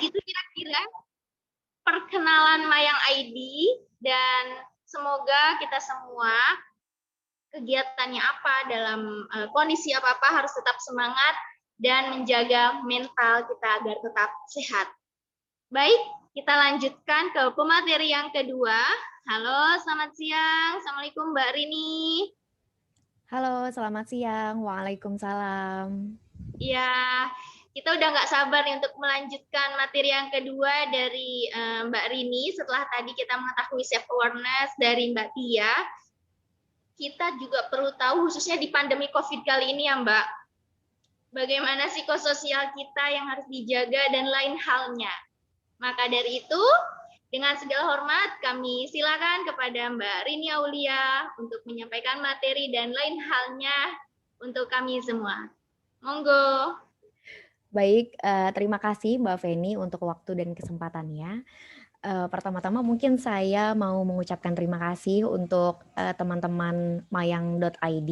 itu kira-kira perkenalan Mayang ID, dan semoga kita semua kegiatannya apa, dalam kondisi apa-apa harus tetap semangat dan menjaga mental kita agar tetap sehat. Baik, kita lanjutkan ke pemateri yang kedua. Halo, selamat siang. Assalamualaikum Mbak Rini. Halo, selamat siang. Waalaikumsalam. Ya, kita udah nggak sabar nih untuk melanjutkan materi yang kedua dari Mbak Rini. Setelah tadi kita mengetahui self awareness dari Mbak Tia, kita juga perlu tahu khususnya di pandemi COVID kali ini ya Mbak, bagaimana psikososial kita yang harus dijaga dan lain halnya. Maka dari itu, dengan segala hormat, kami silakan kepada Mbak Rini Aulia untuk menyampaikan materi dan lain halnya untuk kami semua. Monggo. Baik, terima kasih Mbak Feni untuk waktu dan kesempatannya. Pertama-tama mungkin saya mau mengucapkan terima kasih untuk teman-teman mayang.id,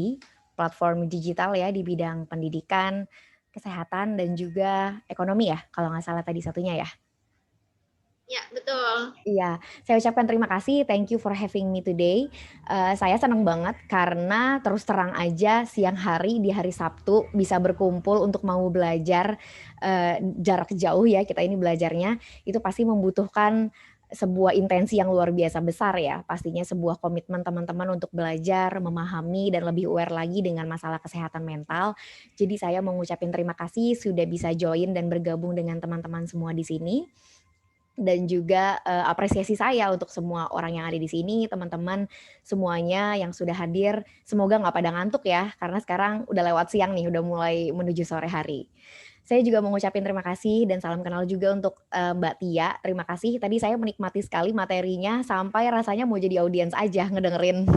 platform digital ya di bidang pendidikan, kesehatan, dan juga ekonomi ya, kalau nggak salah tadi satunya ya. Ya, betul. Iya, saya ucapkan terima kasih, thank you for having me today. Saya senang banget karena terus terang aja siang hari di hari Sabtu bisa berkumpul untuk mau belajar jarak jauh ya, kita ini belajarnya, itu pasti membutuhkan sebuah intensi yang luar biasa besar ya, pastinya sebuah komitmen teman-teman untuk belajar, memahami, dan lebih aware lagi dengan masalah kesehatan mental. Jadi saya mengucapkan terima kasih sudah bisa join dan bergabung dengan teman-teman semua di sini. Dan juga apresiasi saya untuk semua orang yang ada di sini, teman-teman semuanya yang sudah hadir. Semoga nggak pada ngantuk ya, karena sekarang udah lewat siang nih, udah mulai menuju sore hari. Saya juga mengucapkan terima kasih dan salam kenal juga untuk Mbak Tia. Terima kasih, tadi saya menikmati sekali materinya sampai rasanya mau jadi audiens aja ngedengerin.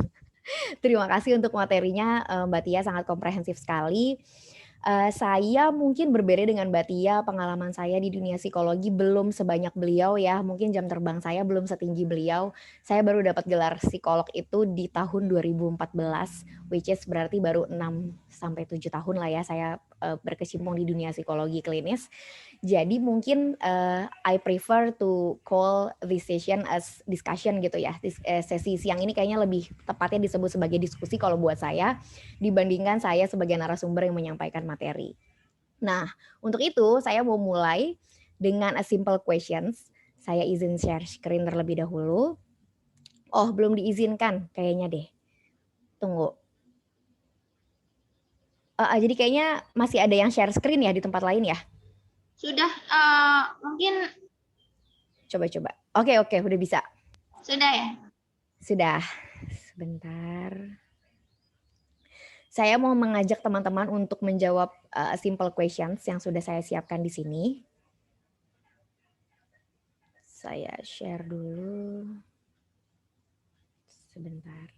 Terima kasih untuk materinya, Mbak Tia sangat komprehensif sekali. Saya mungkin berbeda dengan Mbak Tia, pengalaman saya di dunia psikologi belum sebanyak beliau ya, mungkin jam terbang saya belum setinggi beliau. Saya baru dapat gelar psikolog itu di tahun 2014, which is berarti baru 6 sampai 7 tahun lah ya saya berkecimpung di dunia psikologi klinis. Jadi mungkin I prefer to call this session as discussion gitu ya. Sesi siang ini kayaknya lebih tepatnya disebut sebagai diskusi kalau buat saya, dibandingkan saya sebagai narasumber yang menyampaikan materi. Nah, untuk itu saya mau mulai dengan a simple questions. Saya izin share screen terlebih dahulu. Oh, belum diizinkan kayaknya deh. Tunggu. Jadi kayaknya masih ada yang share screen ya di tempat lain ya? Sudah, mungkin Coba-coba. Oke, udah bisa. sudah ya? Sudah. Sebentar. Saya mau mengajak teman-teman untuk menjawab simple questions yang sudah saya siapkan di sini. Saya share dulu. Sebentar.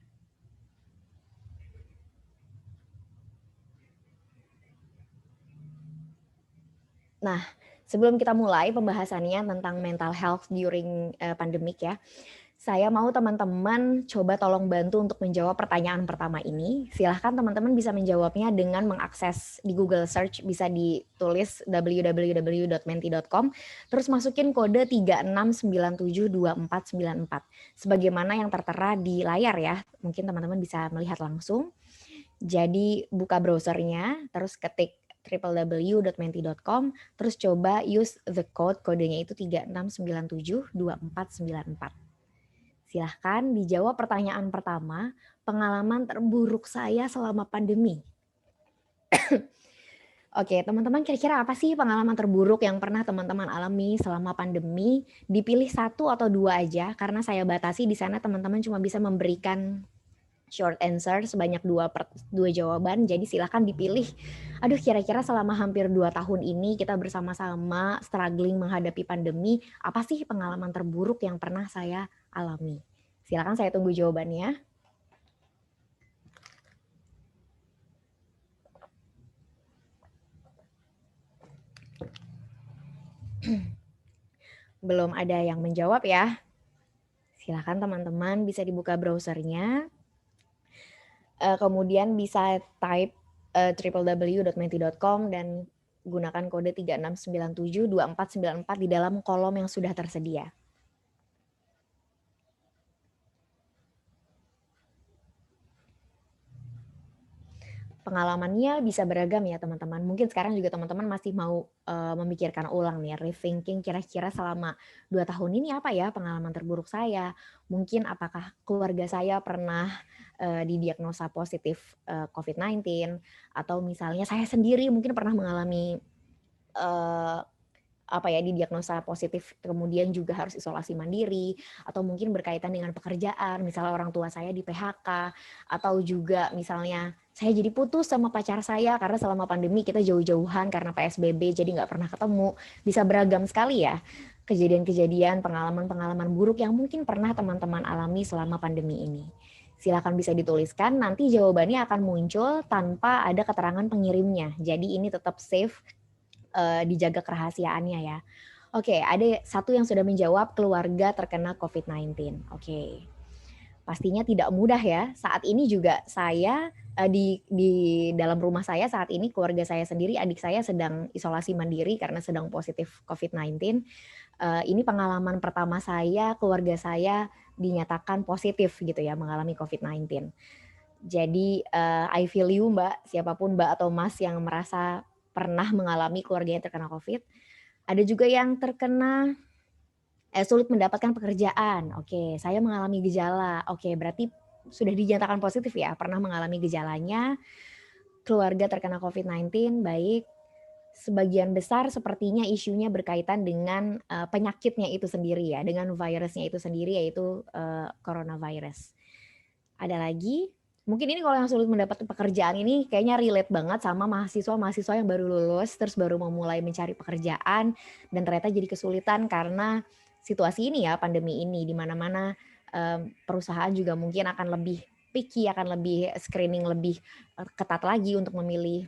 Nah, sebelum kita mulai pembahasannya tentang mental health during pandemic ya, saya mau teman-teman coba tolong bantu untuk menjawab pertanyaan pertama ini. Silahkan teman-teman bisa menjawabnya dengan mengakses di Google Search, bisa ditulis www.menti.com, terus masukin kode 36972494, sebagaimana yang tertera di layar ya. Mungkin teman-teman bisa melihat langsung. Jadi buka browsernya, terus ketik www.menti.com, terus coba use the code, kodenya itu 36972494. Silahkan dijawab pertanyaan pertama, pengalaman terburuk saya selama pandemi. Oke, teman-teman kira-kira apa sih pengalaman terburuk yang pernah teman-teman alami selama pandemi? Dipilih satu atau dua aja, karena saya batasi di sana teman-teman cuma bisa memberikan short answer sebanyak dua jawaban, jadi silahkan dipilih. Aduh, kira-kira selama hampir 2 tahun ini kita bersama-sama struggling menghadapi pandemi, apa sih pengalaman terburuk yang pernah saya alami? Silakan, saya tunggu jawabannya. Belum ada yang menjawab ya. Silakan teman-teman bisa dibuka browsernya. Kemudian bisa type www.menti.com dan gunakan kode 36972494 di dalam kolom yang sudah tersedia. Pengalamannya bisa beragam ya teman-teman. Mungkin sekarang juga teman-teman masih mau memikirkan ulang nih, rethinking kira-kira selama 2 tahun ini apa ya pengalaman terburuk saya. Mungkin apakah keluarga saya pernah didiagnosa positif COVID-19, atau misalnya saya sendiri mungkin pernah mengalami didiagnosa positif kemudian juga harus isolasi mandiri, atau mungkin berkaitan dengan pekerjaan, misalnya orang tua saya di PHK, atau juga misalnya saya jadi putus sama pacar saya karena selama pandemi kita jauh-jauhan karena PSBB jadi nggak pernah ketemu. Bisa beragam sekali ya kejadian-kejadian, pengalaman-pengalaman buruk yang mungkin pernah teman-teman alami selama pandemi ini. Silakan bisa dituliskan, nanti jawabannya akan muncul tanpa ada keterangan pengirimnya. Jadi ini tetap safe, dijaga kerahasiaannya ya. Oke, ada satu yang sudah menjawab, keluarga terkena COVID-19. Oke. Pastinya tidak mudah ya. Saat ini juga saya di dalam rumah saya saat ini, keluarga saya sendiri, adik saya sedang isolasi mandiri karena sedang positif COVID-19. Ini pengalaman pertama saya, keluarga saya dinyatakan positif gitu ya, mengalami COVID-19. Jadi I feel you Mbak, siapapun Mbak atau Mas yang merasa pernah mengalami keluarganya terkena COVID. Ada juga yang terkena sulit mendapatkan pekerjaan. Oke, saya mengalami gejala. Oke, berarti sudah dinyatakan positif ya, pernah mengalami gejalanya. Keluarga terkena COVID-19, baik. Sebagian besar sepertinya isunya berkaitan dengan penyakitnya itu sendiri ya, dengan virusnya itu sendiri, yaitu coronavirus. Ada lagi? Mungkin ini kalau yang sulit mendapat pekerjaan ini kayaknya relate banget sama mahasiswa-mahasiswa yang baru lulus terus baru mau mulai mencari pekerjaan dan ternyata jadi kesulitan karena situasi ini ya, pandemi ini, di mana-mana perusahaan juga mungkin akan lebih picky, akan lebih screening lebih ketat lagi untuk memilih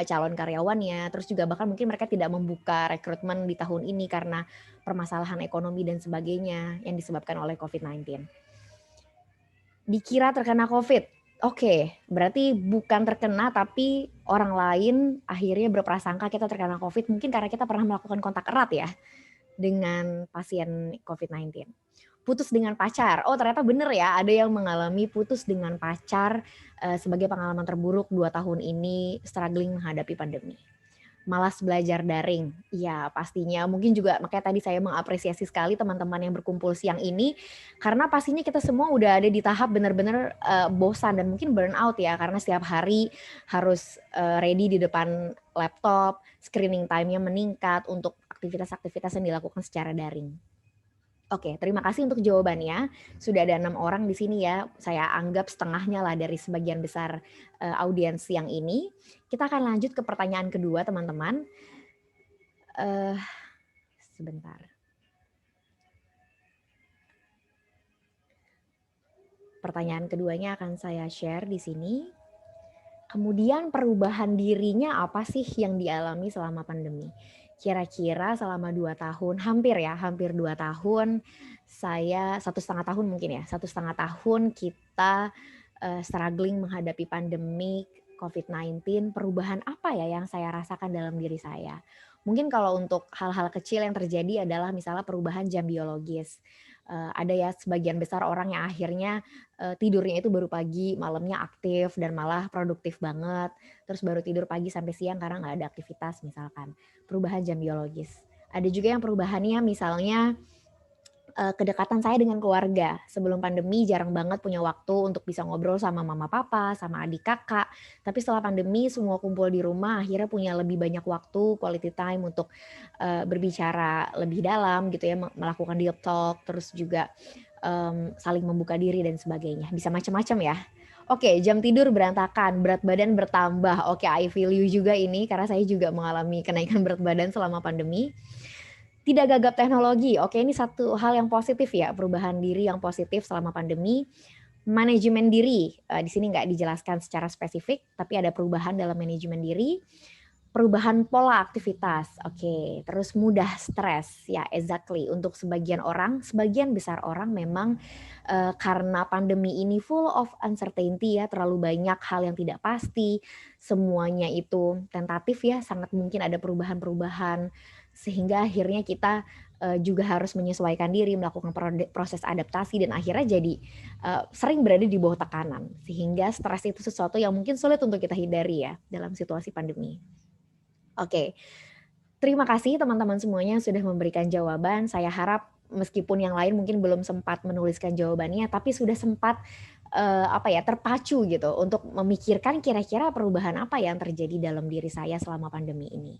calon karyawannya. Terus juga bahkan mungkin mereka tidak membuka rekrutmen di tahun ini karena permasalahan ekonomi dan sebagainya yang disebabkan oleh COVID-19. Dikira terkena COVID. Oke, berarti bukan terkena tapi orang lain akhirnya berprasangka kita terkena COVID mungkin karena kita pernah melakukan kontak erat ya dengan pasien COVID-19. Putus dengan pacar. Oh, ternyata bener ya, ada yang mengalami putus dengan pacar sebagai pengalaman terburuk 2 tahun ini struggling menghadapi pandemi. Malas belajar daring. Ya, pastinya mungkin juga makanya tadi saya mengapresiasi sekali teman-teman yang berkumpul siang ini karena pastinya kita semua udah ada di tahap benar-benar bosan dan mungkin burnout ya karena setiap hari harus ready di depan laptop, screening time-nya meningkat untuk aktivitas-aktivitas yang dilakukan secara daring. Oke, terima kasih untuk jawabannya. Sudah ada 6 orang di sini ya. Saya anggap setengahnya lah dari sebagian besar audiens yang ini. Kita akan lanjut ke pertanyaan kedua, teman-teman. Sebentar. Pertanyaan keduanya akan saya share di sini. Kemudian perubahan dirinya apa sih yang dialami selama pandemi? Kira-kira selama 2 tahun, hampir 2 tahun, saya 1,5 tahun mungkin ya, 1,5 tahun kita struggling menghadapi pandemi COVID-19, perubahan apa ya yang saya rasakan dalam diri saya? Mungkin kalau untuk hal-hal kecil yang terjadi adalah misalnya perubahan jam biologis. Ada ya sebagian besar orang yang akhirnya tidurnya itu baru pagi, malamnya aktif dan malah produktif banget. Terus baru tidur pagi sampai siang karena nggak ada aktivitas misalkan. Perubahan jam biologis. Ada juga yang perubahannya misalnya kedekatan saya dengan keluarga. Sebelum pandemi jarang banget punya waktu untuk bisa ngobrol sama mama papa, sama adik kakak. Tapi setelah pandemi semua kumpul di rumah, akhirnya punya lebih banyak waktu, quality time untuk berbicara lebih dalam gitu ya, melakukan deep talk, terus juga saling membuka diri dan sebagainya. Bisa macam-macam ya. Oke, jam tidur berantakan, berat badan bertambah. Oke, I feel you juga ini karena saya juga mengalami kenaikan berat badan selama pandemi. Tidak gagap teknologi. Oke, ini satu hal yang positif ya, perubahan diri yang positif selama pandemi. Manajemen diri, di sini nggak dijelaskan secara spesifik, tapi ada perubahan dalam manajemen diri. perubahan pola aktivitas, oke. Terus mudah stres, ya exactly. Untuk sebagian besar orang memang karena pandemi ini full of uncertainty ya, terlalu banyak hal yang tidak pasti, semuanya itu tentatif ya, sangat mungkin ada perubahan-perubahan, sehingga akhirnya kita juga harus menyesuaikan diri, melakukan proses adaptasi, dan akhirnya jadi sering berada di bawah tekanan, sehingga stres itu sesuatu yang mungkin sulit untuk kita hindari ya dalam situasi pandemi. Oke, terima kasih teman-teman semuanya sudah memberikan jawaban. Saya harap meskipun yang lain mungkin belum sempat menuliskan jawabannya, tapi sudah sempat terpacu gitu untuk memikirkan kira-kira perubahan apa yang terjadi dalam diri saya selama pandemi ini.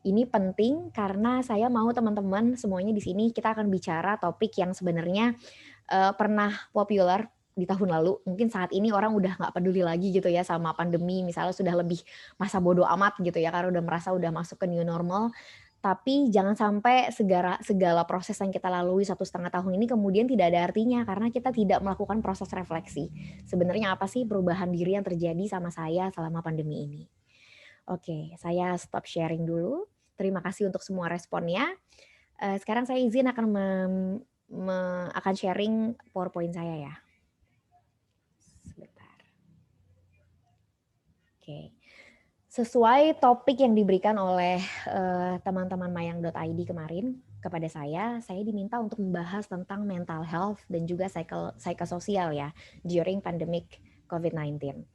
Ini penting karena saya mau teman-teman semuanya di sini kita akan bicara topik yang sebenarnya pernah populer di tahun lalu. Mungkin saat ini orang udah nggak peduli lagi gitu ya sama pandemi, misalnya sudah lebih masa bodo amat gitu ya, karena udah merasa udah masuk ke new normal. Tapi jangan sampai segala proses yang kita lalui 1,5 tahun ini kemudian tidak ada artinya karena kita tidak melakukan proses refleksi. Sebenarnya apa sih perubahan diri yang terjadi sama saya selama pandemi ini? Oke, saya stop sharing dulu. Terima kasih untuk semua responnya. Sekarang saya izin akan akan sharing PowerPoint saya ya. Sebentar. Oke. Sesuai topik yang diberikan oleh teman-teman mayang.id kemarin kepada saya diminta untuk membahas tentang mental health dan juga psikososial ya during pandemic COVID-19.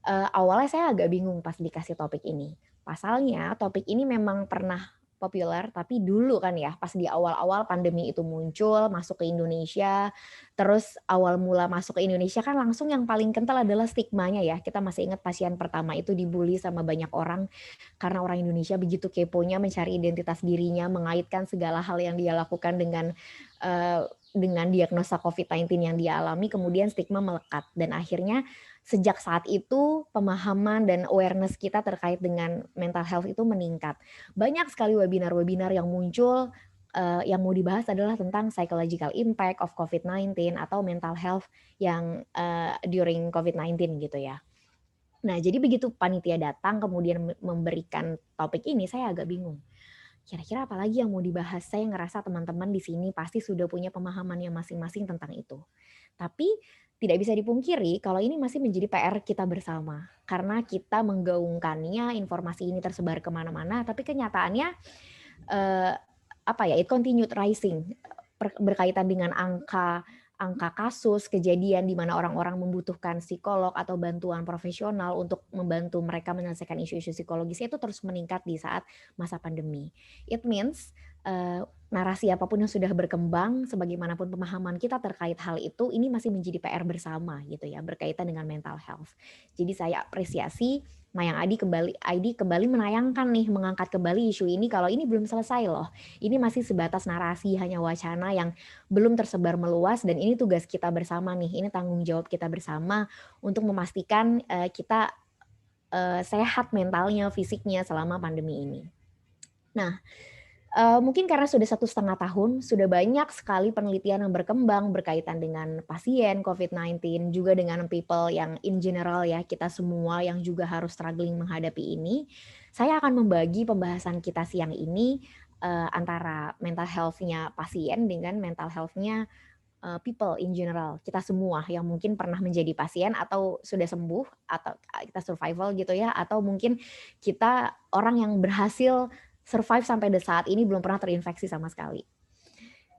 Awalnya saya agak bingung pas dikasih topik ini. Pasalnya topik ini memang pernah populer, tapi dulu kan ya pas di awal-awal pandemi itu muncul, masuk ke Indonesia, terus awal mula masuk ke Indonesia kan langsung yang paling kental adalah stigmanya ya. Kita masih ingat pasien pertama itu dibully sama banyak orang karena orang Indonesia begitu keponya mencari identitas dirinya, mengaitkan segala hal yang dia lakukan dengan diagnosa COVID-19 yang dia alami, kemudian stigma melekat dan akhirnya sejak saat itu pemahaman dan awareness kita terkait dengan mental health itu meningkat. Banyak sekali webinar-webinar yang muncul yang mau dibahas adalah tentang psychological impact of COVID-19 atau mental health yang during COVID-19 gitu ya. Nah, jadi begitu panitia datang kemudian memberikan topik ini, saya agak bingung. Kira-kira apa lagi yang mau dibahas? Saya ngerasa teman-teman di sini pasti sudah punya pemahaman yang masing-masing tentang itu. Tapi tidak bisa dipungkiri kalau ini masih menjadi PR kita bersama. Karena kita menggaungkannya, informasi ini tersebar kemana-mana, tapi kenyataannya it continued rising berkaitan dengan angka kasus, kejadian di mana orang-orang membutuhkan psikolog atau bantuan profesional untuk membantu mereka menyelesaikan isu-isu psikologis itu terus meningkat di saat masa pandemi. It means narasi apapun yang sudah berkembang, sebagaimanapun pemahaman kita terkait hal itu, ini masih menjadi PR bersama gitu ya, berkaitan dengan mental health. Jadi saya apresiasi Mayang ID kembali menayangkan nih, mengangkat kembali isu ini kalau ini belum selesai loh. Ini masih sebatas narasi, hanya wacana yang belum tersebar meluas dan ini tugas kita bersama nih. Ini tanggung jawab kita bersama untuk memastikan kita sehat mentalnya, fisiknya selama pandemi ini. Nah, mungkin karena sudah 1,5 tahun, sudah banyak sekali penelitian yang berkembang berkaitan dengan pasien COVID-19, juga dengan people yang in general ya, kita semua yang juga harus struggling menghadapi ini. Saya akan membagi pembahasan kita siang ini antara mental health-nya pasien dengan mental health-nya people in general. Kita semua yang mungkin pernah menjadi pasien atau sudah sembuh, atau kita survival gitu ya, atau mungkin kita orang yang berhasil survive sampai saat ini belum pernah terinfeksi sama sekali.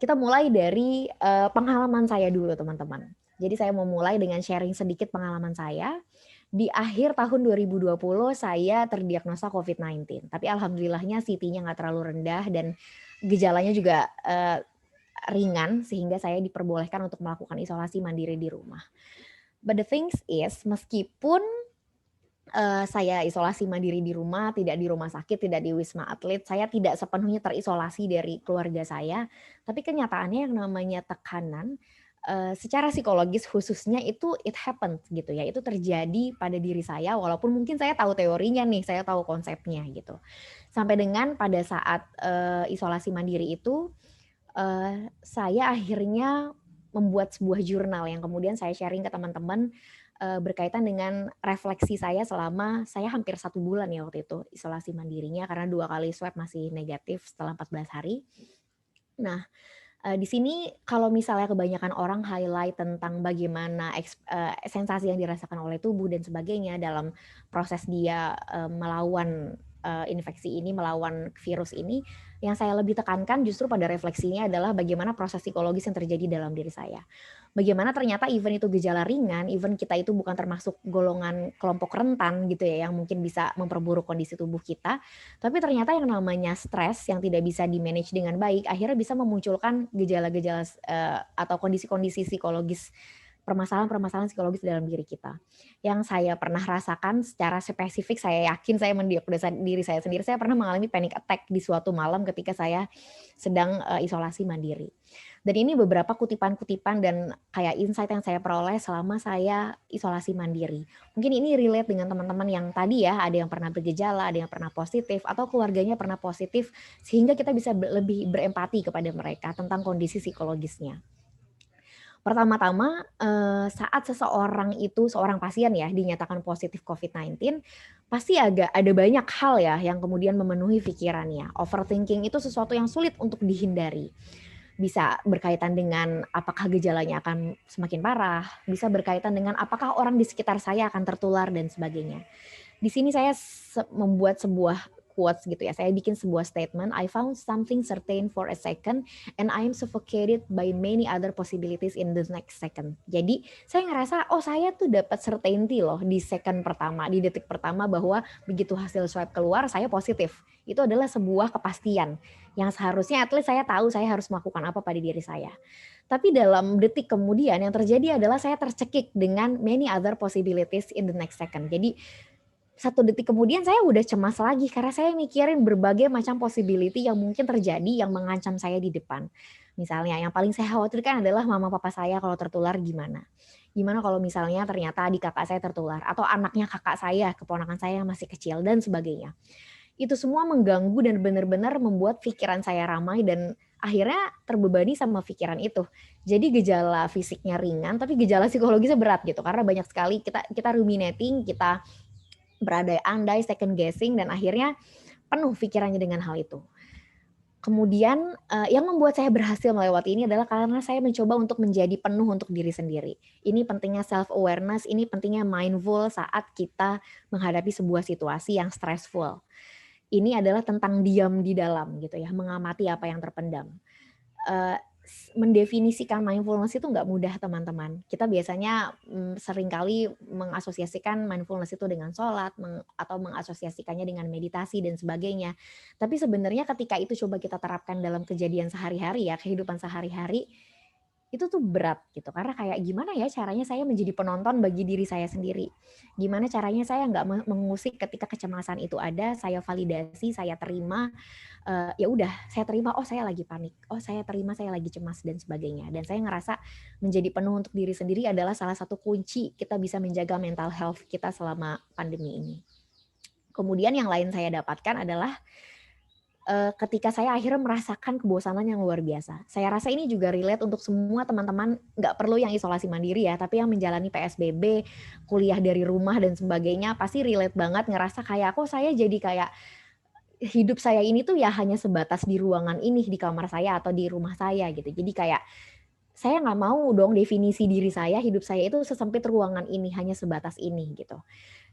Kita mulai dari pengalaman saya dulu teman-teman. Jadi saya mau mulai dengan sharing sedikit pengalaman saya. Di akhir tahun 2020 saya terdiagnosa COVID-19. Tapi alhamdulillahnya CT-nya nggak terlalu rendah dan gejalanya juga ringan sehingga saya diperbolehkan untuk melakukan isolasi mandiri di rumah. But the thing is, meskipun saya isolasi mandiri di rumah, tidak di rumah sakit, tidak di Wisma Atlet, saya tidak sepenuhnya terisolasi dari keluarga saya, tapi kenyataannya yang namanya tekanan secara psikologis khususnya itu it happens gitu ya, itu terjadi pada diri saya walaupun mungkin saya tahu teorinya nih, saya tahu konsepnya gitu. Sampai dengan pada saat isolasi mandiri itu, saya akhirnya membuat sebuah jurnal yang kemudian saya sharing ke teman-teman berkaitan dengan refleksi saya selama saya hampir 1 bulan ya waktu itu isolasi mandirinya karena 2 kali swab masih negatif setelah 14 hari. Nah, di sini kalau misalnya kebanyakan orang highlight tentang bagaimana sensasi yang dirasakan oleh tubuh dan sebagainya dalam proses dia, melawan, infeksi ini, melawan virus ini, yang saya lebih tekankan justru pada refleksinya adalah bagaimana proses psikologis yang terjadi dalam diri saya. Bagaimana ternyata even itu gejala ringan, even kita itu bukan termasuk golongan kelompok rentan gitu ya, yang mungkin bisa memperburuk kondisi tubuh kita, tapi ternyata yang namanya stres yang tidak bisa di-manage dengan baik, akhirnya bisa memunculkan gejala-gejala atau kondisi-kondisi psikologis, permasalahan-permasalahan psikologis dalam diri kita. Yang saya pernah rasakan secara spesifik, saya yakin saya mendiagnosa diri saya sendiri, saya pernah mengalami panic attack di suatu malam ketika saya sedang isolasi mandiri. Dan ini beberapa kutipan-kutipan dan kayak insight yang saya peroleh selama saya isolasi mandiri. Mungkin ini relate dengan teman-teman yang tadi ya, ada yang pernah bergejala, ada yang pernah positif, atau keluarganya pernah positif, sehingga kita bisa lebih berempati kepada mereka tentang kondisi psikologisnya. Pertama-tama, saat seseorang itu, seorang pasien ya, dinyatakan positif COVID-19, pasti agak ada banyak hal ya yang kemudian memenuhi pikirannya. Overthinking itu sesuatu yang sulit untuk dihindari. Bisa berkaitan dengan apakah gejalanya akan semakin parah, bisa berkaitan dengan apakah orang di sekitar saya akan tertular dan sebagainya. Di sini saya membuat sebuah quotes gitu ya. Saya bikin sebuah statement, I found something certain for a second and I am suffocated by many other possibilities in the next second. Jadi saya ngerasa, oh saya tuh dapat certainty loh di second pertama, di detik pertama bahwa begitu hasil swab keluar saya positif. Itu adalah sebuah kepastian yang seharusnya at least saya tahu saya harus melakukan apa pada diri saya. Tapi dalam detik kemudian yang terjadi adalah saya tercekik dengan many other possibilities in the next second. Jadi 1 detik kemudian saya udah cemas lagi karena saya mikirin berbagai macam possibility yang mungkin terjadi yang mengancam saya di depan. Misalnya yang paling saya khawatirkan adalah mama papa saya kalau tertular gimana. Gimana kalau misalnya ternyata adik kakak saya tertular atau anaknya kakak saya, keponakan saya yang masih kecil dan sebagainya. Itu semua mengganggu dan benar-benar membuat pikiran saya ramai dan akhirnya terbebani sama pikiran itu. Jadi gejala fisiknya ringan tapi gejala psikologisnya berat gitu karena banyak sekali kita ruminating, kita berandai-andai, second guessing, dan akhirnya penuh pikirannya dengan hal itu. Kemudian yang membuat saya berhasil melewati ini adalah karena saya mencoba untuk menjadi penuh untuk diri sendiri. Ini pentingnya self-awareness, ini pentingnya mindful saat kita menghadapi sebuah situasi yang stressful. Ini adalah tentang diam di dalam gitu ya, mengamati apa yang terpendam. Mendefinisikan mindfulness itu nggak mudah teman-teman. Kita biasanya seringkali mengasosiasikan mindfulness itu dengan sholat atau mengasosiasikannya dengan meditasi dan sebagainya. Tapi sebenarnya ketika itu coba kita terapkan dalam kejadian sehari-hari ya, kehidupan sehari-hari, itu tuh berat gitu. Karena kayak gimana ya caranya saya menjadi penonton bagi diri saya sendiri. Gimana caranya saya nggak mengusik ketika kecemasan itu ada, saya validasi, saya terima, ya udah saya terima, oh saya lagi panik, oh saya terima saya lagi cemas dan sebagainya. Dan saya ngerasa menjadi penuh untuk diri sendiri adalah salah satu kunci kita bisa menjaga mental health kita selama pandemi ini. Kemudian yang lain saya dapatkan adalah ketika saya akhirnya merasakan kebosanan yang luar biasa. Saya rasa ini juga relate untuk semua teman-teman, nggak perlu yang isolasi mandiri ya, tapi yang menjalani PSBB, kuliah dari rumah dan sebagainya, pasti relate banget ngerasa kayak, kok saya jadi kayak hidup saya ini tuh ya hanya sebatas di ruangan ini, di kamar saya atau di rumah saya gitu. Jadi kayak saya nggak mau dong definisi diri saya, hidup saya itu sesempit ruangan ini, hanya sebatas ini gitu.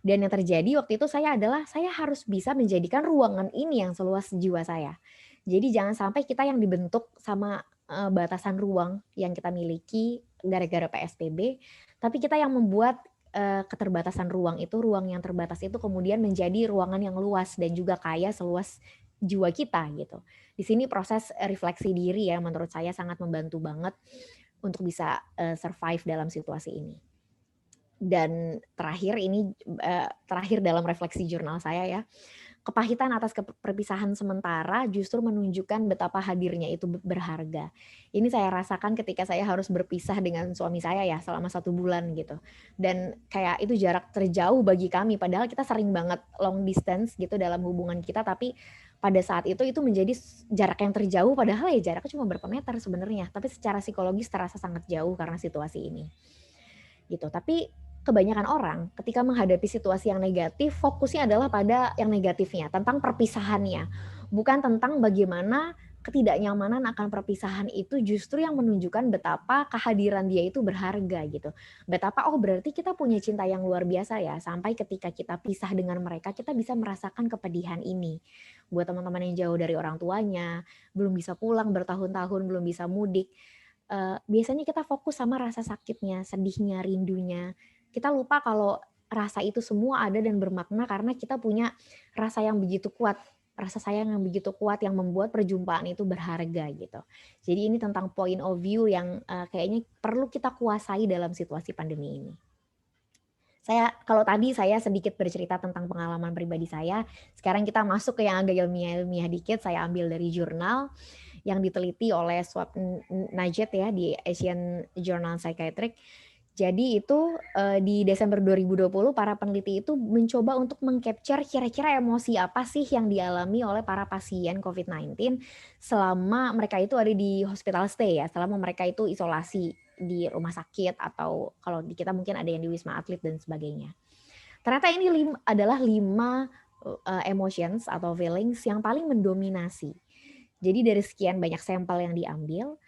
Dan yang terjadi waktu itu adalah saya harus bisa menjadikan ruangan ini yang seluas jiwa saya. Jadi jangan sampai kita yang dibentuk sama batasan ruang yang kita miliki gara-gara PSBB, tapi kita yang membuat keterbatasan ruang itu, ruang yang terbatas itu kemudian menjadi ruangan yang luas dan juga kaya seluas jiwa kita gitu. Di sini proses refleksi diri ya menurut saya sangat membantu banget untuk bisa survive dalam situasi ini. Dan terakhir dalam refleksi jurnal saya ya, kepahitan atas perpisahan sementara justru menunjukkan betapa hadirnya itu berharga. Ini saya rasakan ketika saya harus berpisah dengan suami saya ya selama 1 bulan gitu. Dan kayak itu jarak terjauh bagi kami, padahal kita sering banget long distance gitu dalam hubungan kita, tapi pada saat itu menjadi jarak yang terjauh, padahal ya jaraknya cuma berapa meter sebenarnya, tapi secara psikologis terasa sangat jauh karena situasi ini. Gitu. Tapi kebanyakan orang ketika menghadapi situasi yang negatif, fokusnya adalah pada yang negatifnya, tentang perpisahannya. Bukan tentang bagaimana ketidaknyamanan akan perpisahan itu justru yang menunjukkan betapa kehadiran dia itu berharga gitu. Betapa, oh berarti kita punya cinta yang luar biasa ya, sampai ketika kita pisah dengan mereka, kita bisa merasakan kepedihan ini. Buat teman-teman yang jauh dari orang tuanya, belum bisa pulang bertahun-tahun, belum bisa mudik, biasanya kita fokus sama rasa sakitnya, sedihnya, rindunya. Kita lupa kalau rasa itu semua ada dan bermakna karena kita punya rasa yang begitu kuat, rasa sayang yang begitu kuat yang membuat perjumpaan itu berharga gitu. Jadi ini tentang point of view yang kayaknya perlu kita kuasai dalam situasi pandemi ini. Kalau tadi saya sedikit bercerita tentang pengalaman pribadi saya, sekarang kita masuk ke yang agak ilmiah-ilmiah dikit, saya ambil dari jurnal yang diteliti oleh Swab Najet ya di Asian Journal Psychiatric. Jadi itu di Desember 2020 para peneliti itu mencoba untuk meng-capture kira-kira emosi apa sih yang dialami oleh para pasien COVID-19 selama mereka itu ada di hospital stay ya, selama mereka itu isolasi di rumah sakit atau kalau di kita mungkin ada yang di Wisma Atlet dan sebagainya. Ternyata ini adalah 5 emotions atau feelings yang paling mendominasi. Jadi dari sekian banyak sampel yang diambil,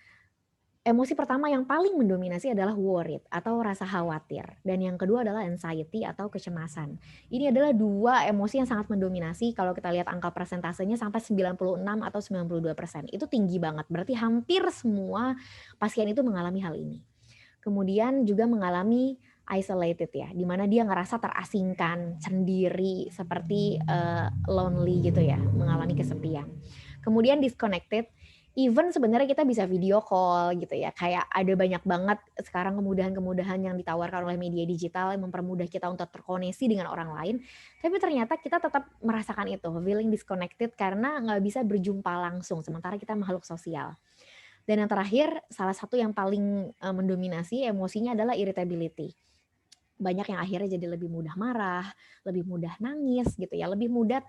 emosi pertama yang paling mendominasi adalah worried atau rasa khawatir. Dan yang kedua adalah anxiety atau kecemasan. Ini adalah 2 emosi yang sangat mendominasi kalau kita lihat angka persentasenya sampai 96 atau 92%. Itu tinggi banget, berarti hampir semua pasien itu mengalami hal ini. Kemudian juga mengalami isolated ya, di mana dia ngerasa terasingkan, sendiri, seperti lonely gitu ya, mengalami kesepian. Kemudian disconnected, even sebenarnya kita bisa video call gitu ya, kayak ada banyak banget sekarang kemudahan-kemudahan yang ditawarkan oleh media digital yang mempermudah kita untuk terkoneksi dengan orang lain, tapi ternyata kita tetap merasakan itu, feeling disconnected karena nggak bisa berjumpa langsung, sementara kita makhluk sosial. Dan yang terakhir, salah satu yang paling mendominasi emosinya adalah irritability. Banyak yang akhirnya jadi lebih mudah marah, lebih mudah nangis gitu ya, lebih mudah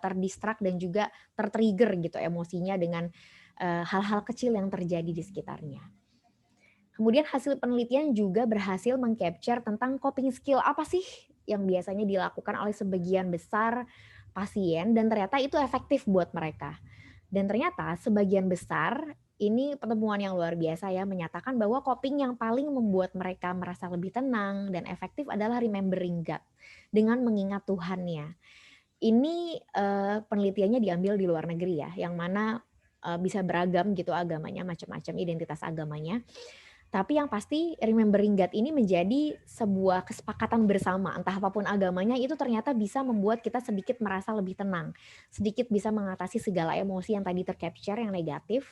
terdistract dan juga tertrigger gitu emosinya dengan hal-hal kecil yang terjadi di sekitarnya. Kemudian hasil penelitian juga berhasil meng-capture tentang coping skill apa sih yang biasanya dilakukan oleh sebagian besar pasien dan ternyata itu efektif buat mereka. Dan ternyata sebagian besar ini pertemuan yang luar biasa ya menyatakan bahwa coping yang paling membuat mereka merasa lebih tenang dan efektif adalah remembering God dengan mengingat Tuhannya. Ini penelitiannya diambil di luar negeri ya, yang mana bisa beragam gitu agamanya, macam-macam identitas agamanya. Tapi yang pasti remembering God ini menjadi sebuah kesepakatan bersama, entah apapun agamanya itu ternyata bisa membuat kita sedikit merasa lebih tenang, sedikit bisa mengatasi segala emosi yang tadi tercapture yang negatif.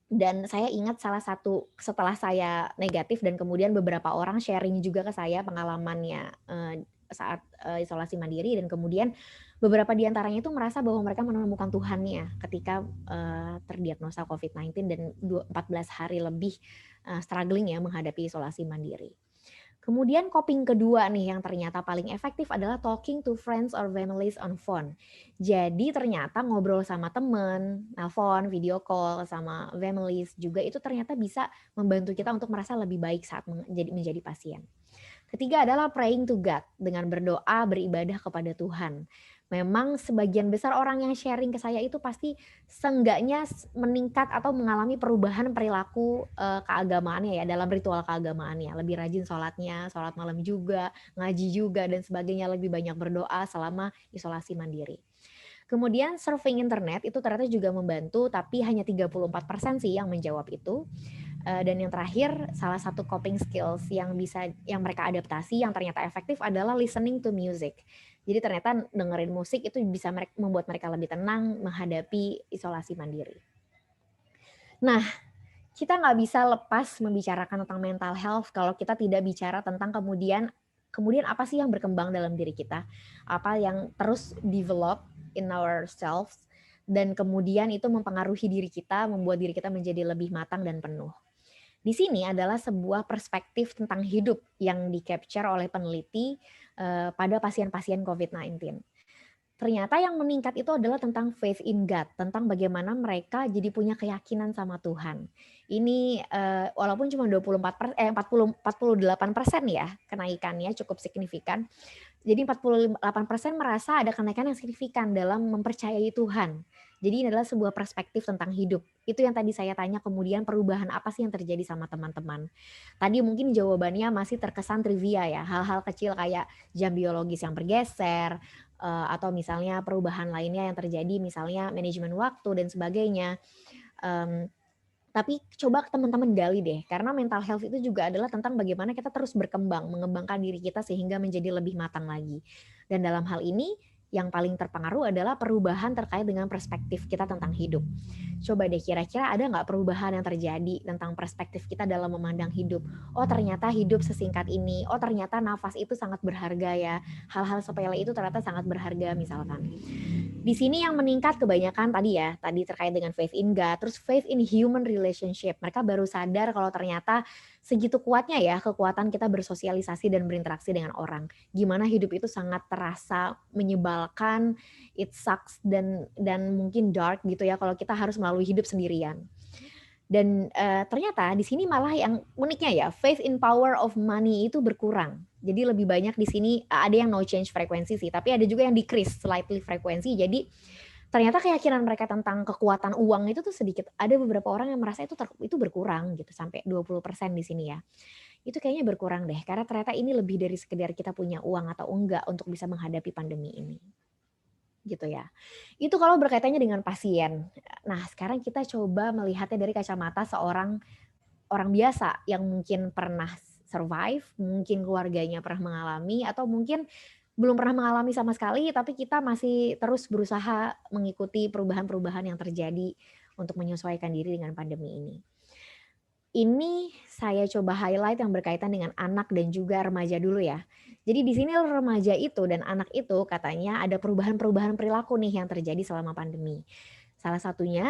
Dan saya ingat salah satu setelah saya negatif dan kemudian beberapa orang sharing juga ke saya pengalamannya saat isolasi mandiri dan kemudian beberapa di antaranya itu merasa bahwa mereka menemukan Tuhannya ketika terdiagnosa COVID-19 dan 14 hari lebih struggling ya menghadapi isolasi mandiri. Kemudian coping kedua nih yang ternyata paling efektif adalah talking to friends or families on phone. Jadi ternyata ngobrol sama temen, nelpon, video call sama families juga itu ternyata bisa membantu kita untuk merasa lebih baik saat menjadi pasien. Ketiga adalah praying to God, dengan berdoa, beribadah kepada Tuhan. Memang sebagian besar orang yang sharing ke saya itu pasti seenggaknya meningkat atau mengalami perubahan perilaku keagamaannya ya, dalam ritual keagamaannya. Lebih rajin sholatnya, sholat malam juga, ngaji juga dan sebagainya, lebih banyak berdoa selama isolasi mandiri. Kemudian surfing internet itu ternyata juga membantu, tapi hanya 34% sih yang menjawab itu. Dan yang terakhir, salah satu coping skills yang mereka adaptasi yang ternyata efektif adalah listening to music. Jadi ternyata dengerin musik itu bisa membuat mereka lebih tenang menghadapi isolasi mandiri. Nah, kita nggak bisa lepas membicarakan tentang mental health kalau kita tidak bicara tentang kemudian apa sih yang berkembang dalam diri kita, apa yang terus develop in ourselves, dan kemudian itu mempengaruhi diri kita, membuat diri kita menjadi lebih matang dan penuh. Di sini adalah sebuah perspektif tentang hidup yang di-capture oleh peneliti pada pasien-pasien COVID-19. Ternyata yang meningkat itu adalah tentang faith in God, tentang bagaimana mereka jadi punya keyakinan sama Tuhan. Ini, walaupun cuma 48% ya kenaikannya cukup signifikan. Jadi 48% merasa ada kenaikan yang signifikan dalam mempercayai Tuhan. Jadi ini adalah sebuah perspektif tentang hidup. Itu yang tadi saya tanya, kemudian perubahan apa sih yang terjadi sama teman-teman. Tadi mungkin jawabannya masih terkesan trivia ya, hal-hal kecil kayak jam biologis yang bergeser, atau misalnya perubahan lainnya yang terjadi misalnya manajemen waktu dan sebagainya. Mmm, tapi coba teman-teman gali deh, karena mental health itu juga adalah tentang bagaimana kita terus berkembang, mengembangkan diri kita sehingga menjadi lebih matang lagi. Dan dalam hal ini, yang paling terpengaruh adalah perubahan terkait dengan perspektif kita tentang hidup. Coba deh kira-kira ada nggak perubahan yang terjadi tentang perspektif kita dalam memandang hidup? Oh ternyata hidup sesingkat ini, oh ternyata nafas itu sangat berharga ya, hal-hal sepele itu ternyata sangat berharga misalkan. Di sini yang meningkat kebanyakan tadi terkait dengan faith in God, terus faith in human relationship. Mereka baru sadar kalau ternyata segitu kuatnya ya kekuatan kita bersosialisasi dan berinteraksi dengan orang. Gimana hidup itu sangat terasa menyebalkan, it sucks dan mungkin dark gitu ya kalau kita harus melalui hidup sendirian. Dan ternyata di sini malah yang uniknya ya, faith in power of money itu berkurang. Jadi lebih banyak di sini ada yang no change frekuensi sih, tapi ada juga yang decrease slightly frekuensi. Jadi ternyata keyakinan mereka tentang kekuatan uang itu tuh sedikit, ada beberapa orang yang merasa itu berkurang gitu sampai 20% di sini ya. Itu kayaknya berkurang deh, karena ternyata ini lebih dari sekedar kita punya uang atau enggak untuk bisa menghadapi pandemi ini. Gitu ya. Itu kalau berkaitannya dengan pasien. Nah, sekarang kita coba melihatnya dari kacamata seorang orang biasa yang mungkin pernah survive, mungkin keluarganya pernah mengalami, atau mungkin belum pernah mengalami sama sekali, tapi kita masih terus berusaha mengikuti perubahan-perubahan yang terjadi untuk menyesuaikan diri dengan pandemi ini. Ini saya coba highlight yang berkaitan dengan anak dan juga remaja dulu ya. Jadi di sini remaja itu dan anak itu katanya ada perubahan-perubahan perilaku nih yang terjadi selama pandemi. Salah satunya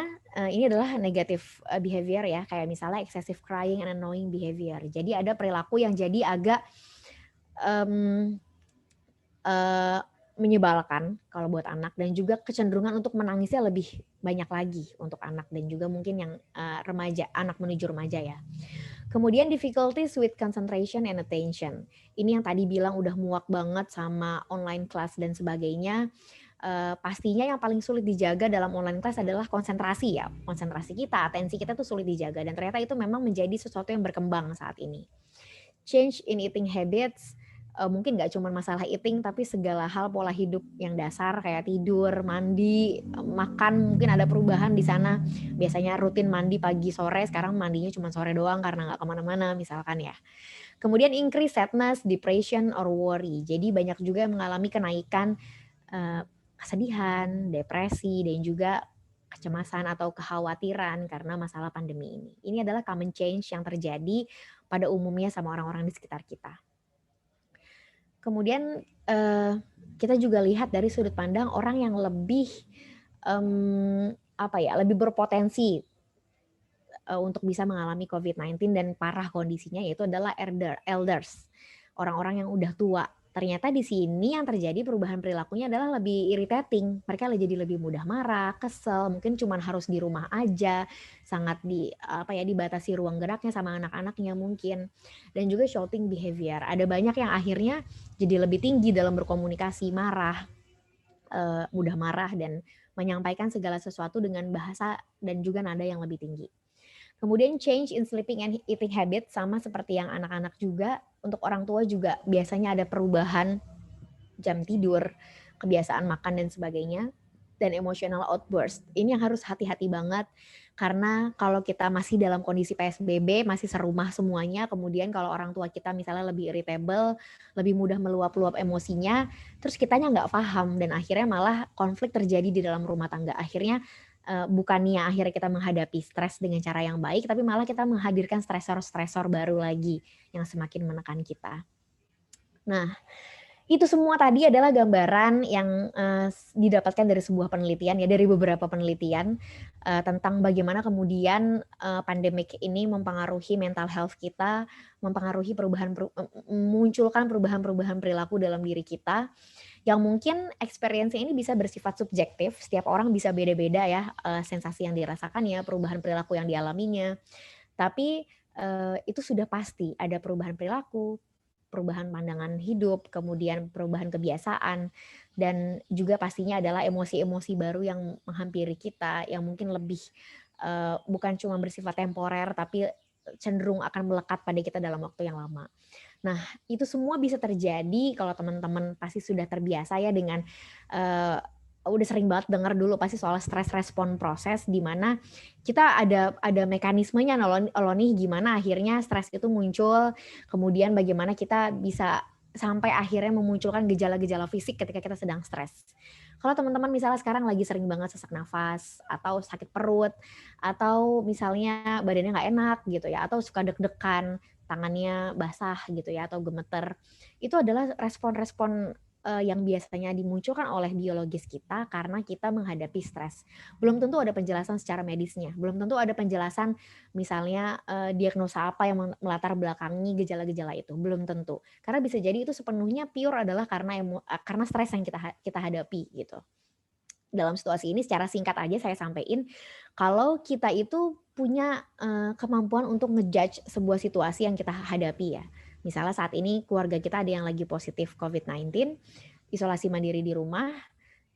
ini adalah negative behavior ya, kayak misalnya excessive crying and annoying behavior. Jadi ada perilaku yang jadi agak mmm, eee, menyebalkan kalau buat anak dan juga kecenderungan untuk menangisnya lebih banyak lagi untuk anak dan juga mungkin yang remaja, anak menuju remaja ya. Kemudian difficulties with concentration and attention. Ini yang tadi bilang udah muak banget sama online class dan sebagainya. Pastinya yang paling sulit dijaga dalam online class adalah konsentrasi ya. Konsentrasi kita, atensi kita tuh sulit dijaga dan ternyata itu memang menjadi sesuatu yang berkembang saat ini. Change in eating habits, mungkin nggak cuma masalah eating tapi segala hal pola hidup yang dasar kayak tidur, mandi, makan mungkin ada perubahan di sana. Biasanya rutin mandi pagi sore, sekarang mandinya cuma sore doang karena nggak kemana-mana misalkan ya. Kemudian increase sadness, depression, or worry. Jadi banyak juga yang mengalami kenaikan kesedihan, depresi, dan juga kecemasan atau kekhawatiran karena masalah pandemi ini. Ini adalah common change yang terjadi pada umumnya sama orang-orang di sekitar kita. Kemudian kita juga lihat dari sudut pandang orang yang lebih lebih berpotensi untuk bisa mengalami COVID-19 dan parah kondisinya, yaitu adalah elders, orang-orang yang udah tua. Ternyata di sini yang terjadi perubahan perilakunya adalah lebih irritating. Mereka jadi lebih mudah marah, kesel, mungkin cuman harus di rumah aja, sangat dibatasi ruang geraknya sama anak-anaknya mungkin. Dan juga shouting behavior. Ada banyak yang akhirnya jadi lebih tinggi dalam berkomunikasi, marah, mudah marah dan menyampaikan segala sesuatu dengan bahasa dan juga nada yang lebih tinggi. Kemudian change in sleeping and eating habit sama seperti yang anak-anak juga, untuk orang tua juga biasanya ada perubahan jam tidur, kebiasaan makan dan sebagainya, dan emotional outburst. Ini yang harus hati-hati banget karena kalau kita masih dalam kondisi PSBB, masih serumah semuanya, kemudian kalau orang tua kita misalnya lebih irritable, lebih mudah meluap-luap emosinya, terus kitanya nggak paham dan akhirnya malah konflik terjadi di dalam rumah tangga. Akhirnya bukannya akhirnya kita menghadapi stres dengan cara yang baik, tapi malah kita menghadirkan stresor-stresor baru lagi yang semakin menekan kita. Nah, itu semua tadi adalah gambaran yang didapatkan dari sebuah penelitian ya, dari beberapa penelitian tentang bagaimana kemudian pandemik ini mempengaruhi mental health kita, mempengaruhi munculkan perubahan-perubahan perilaku dalam diri kita yang mungkin experience ini bisa bersifat subjektif, setiap orang bisa beda-beda ya, sensasi yang dirasakannya, perubahan perilaku yang dialaminya. Tapi, itu sudah pasti ada perubahan perilaku, perubahan pandangan hidup, kemudian perubahan kebiasaan, dan juga pastinya adalah emosi-emosi baru yang menghampiri kita, yang mungkin lebih, bukan cuma bersifat temporer, tapi cenderung akan melekat pada kita dalam waktu yang lama. Nah, itu semua bisa terjadi kalau teman-teman pasti sudah terbiasa ya dengan, udah sering banget dengar dulu pasti soal stress respon proses, di mana kita ada mekanismenya loh nih gimana akhirnya stres itu muncul, kemudian bagaimana kita bisa sampai akhirnya memunculkan gejala-gejala fisik ketika kita sedang stres. Kalau teman-teman misalnya sekarang lagi sering banget sesak nafas, atau sakit perut, atau misalnya badannya nggak enak gitu ya, atau suka deg-degan, tangannya basah gitu ya atau gemeter. Itu adalah respon-respon, yang biasanya dimunculkan oleh biologis kita karena kita menghadapi stres. Belum tentu ada penjelasan secara medisnya, belum tentu ada penjelasan misalnya, diagnosa apa yang melatar belakangi gejala-gejala itu, belum tentu. Karena bisa jadi itu sepenuhnya pure adalah karena stres yang kita hadapi gitu. Dalam situasi ini secara singkat aja saya sampaikan, kalau kita itu punya, kemampuan untuk ngejudge sebuah situasi yang kita hadapi ya. Misalnya saat ini keluarga kita ada yang lagi positif COVID-19, isolasi mandiri di rumah,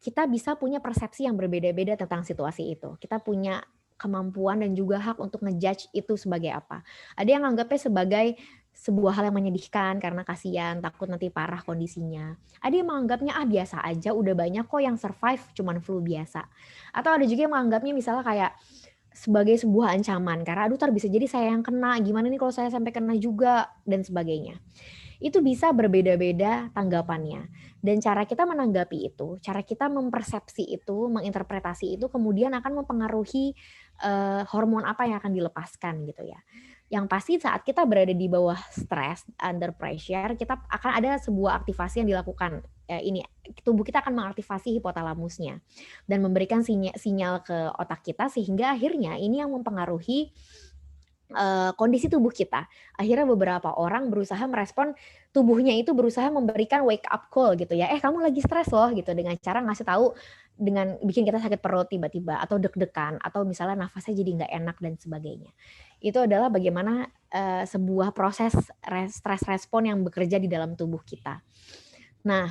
kita bisa punya persepsi yang berbeda-beda tentang situasi itu. Kita punya kemampuan dan juga hak untuk ngejudge itu sebagai apa. Ada yang anggapnya sebagai sebuah hal yang menyedihkan karena kasihan, takut nanti parah kondisinya. Ada yang menganggapnya, ah biasa aja, udah banyak kok yang survive, cuman flu biasa. Atau ada juga yang menganggapnya misalnya kayak sebagai sebuah ancaman, karena aduh bisa jadi saya yang kena, gimana nih kalau saya sampai kena juga, dan sebagainya. Itu bisa berbeda-beda tanggapannya. Dan cara kita menanggapi itu, cara kita mempersepsi itu, menginterpretasi itu kemudian akan mempengaruhi, hormon apa yang akan dilepaskan gitu ya. Yang pasti saat kita berada di bawah stres, under pressure, kita akan ada sebuah aktivasi yang dilakukan, tubuh kita akan mengaktifasi hipotalamusnya dan memberikan sinyal ke otak kita sehingga akhirnya ini yang mempengaruhi kondisi tubuh kita. Akhirnya beberapa orang berusaha merespon tubuhnya itu berusaha memberikan wake up call gitu ya, "Eh kamu lagi stres loh," gitu, dengan cara ngasih tahu dengan bikin kita sakit perut tiba-tiba atau deg-degan atau misalnya nafasnya jadi nggak enak dan sebagainya. Itu adalah bagaimana, sebuah proses stres respon yang bekerja di dalam tubuh kita. Nah,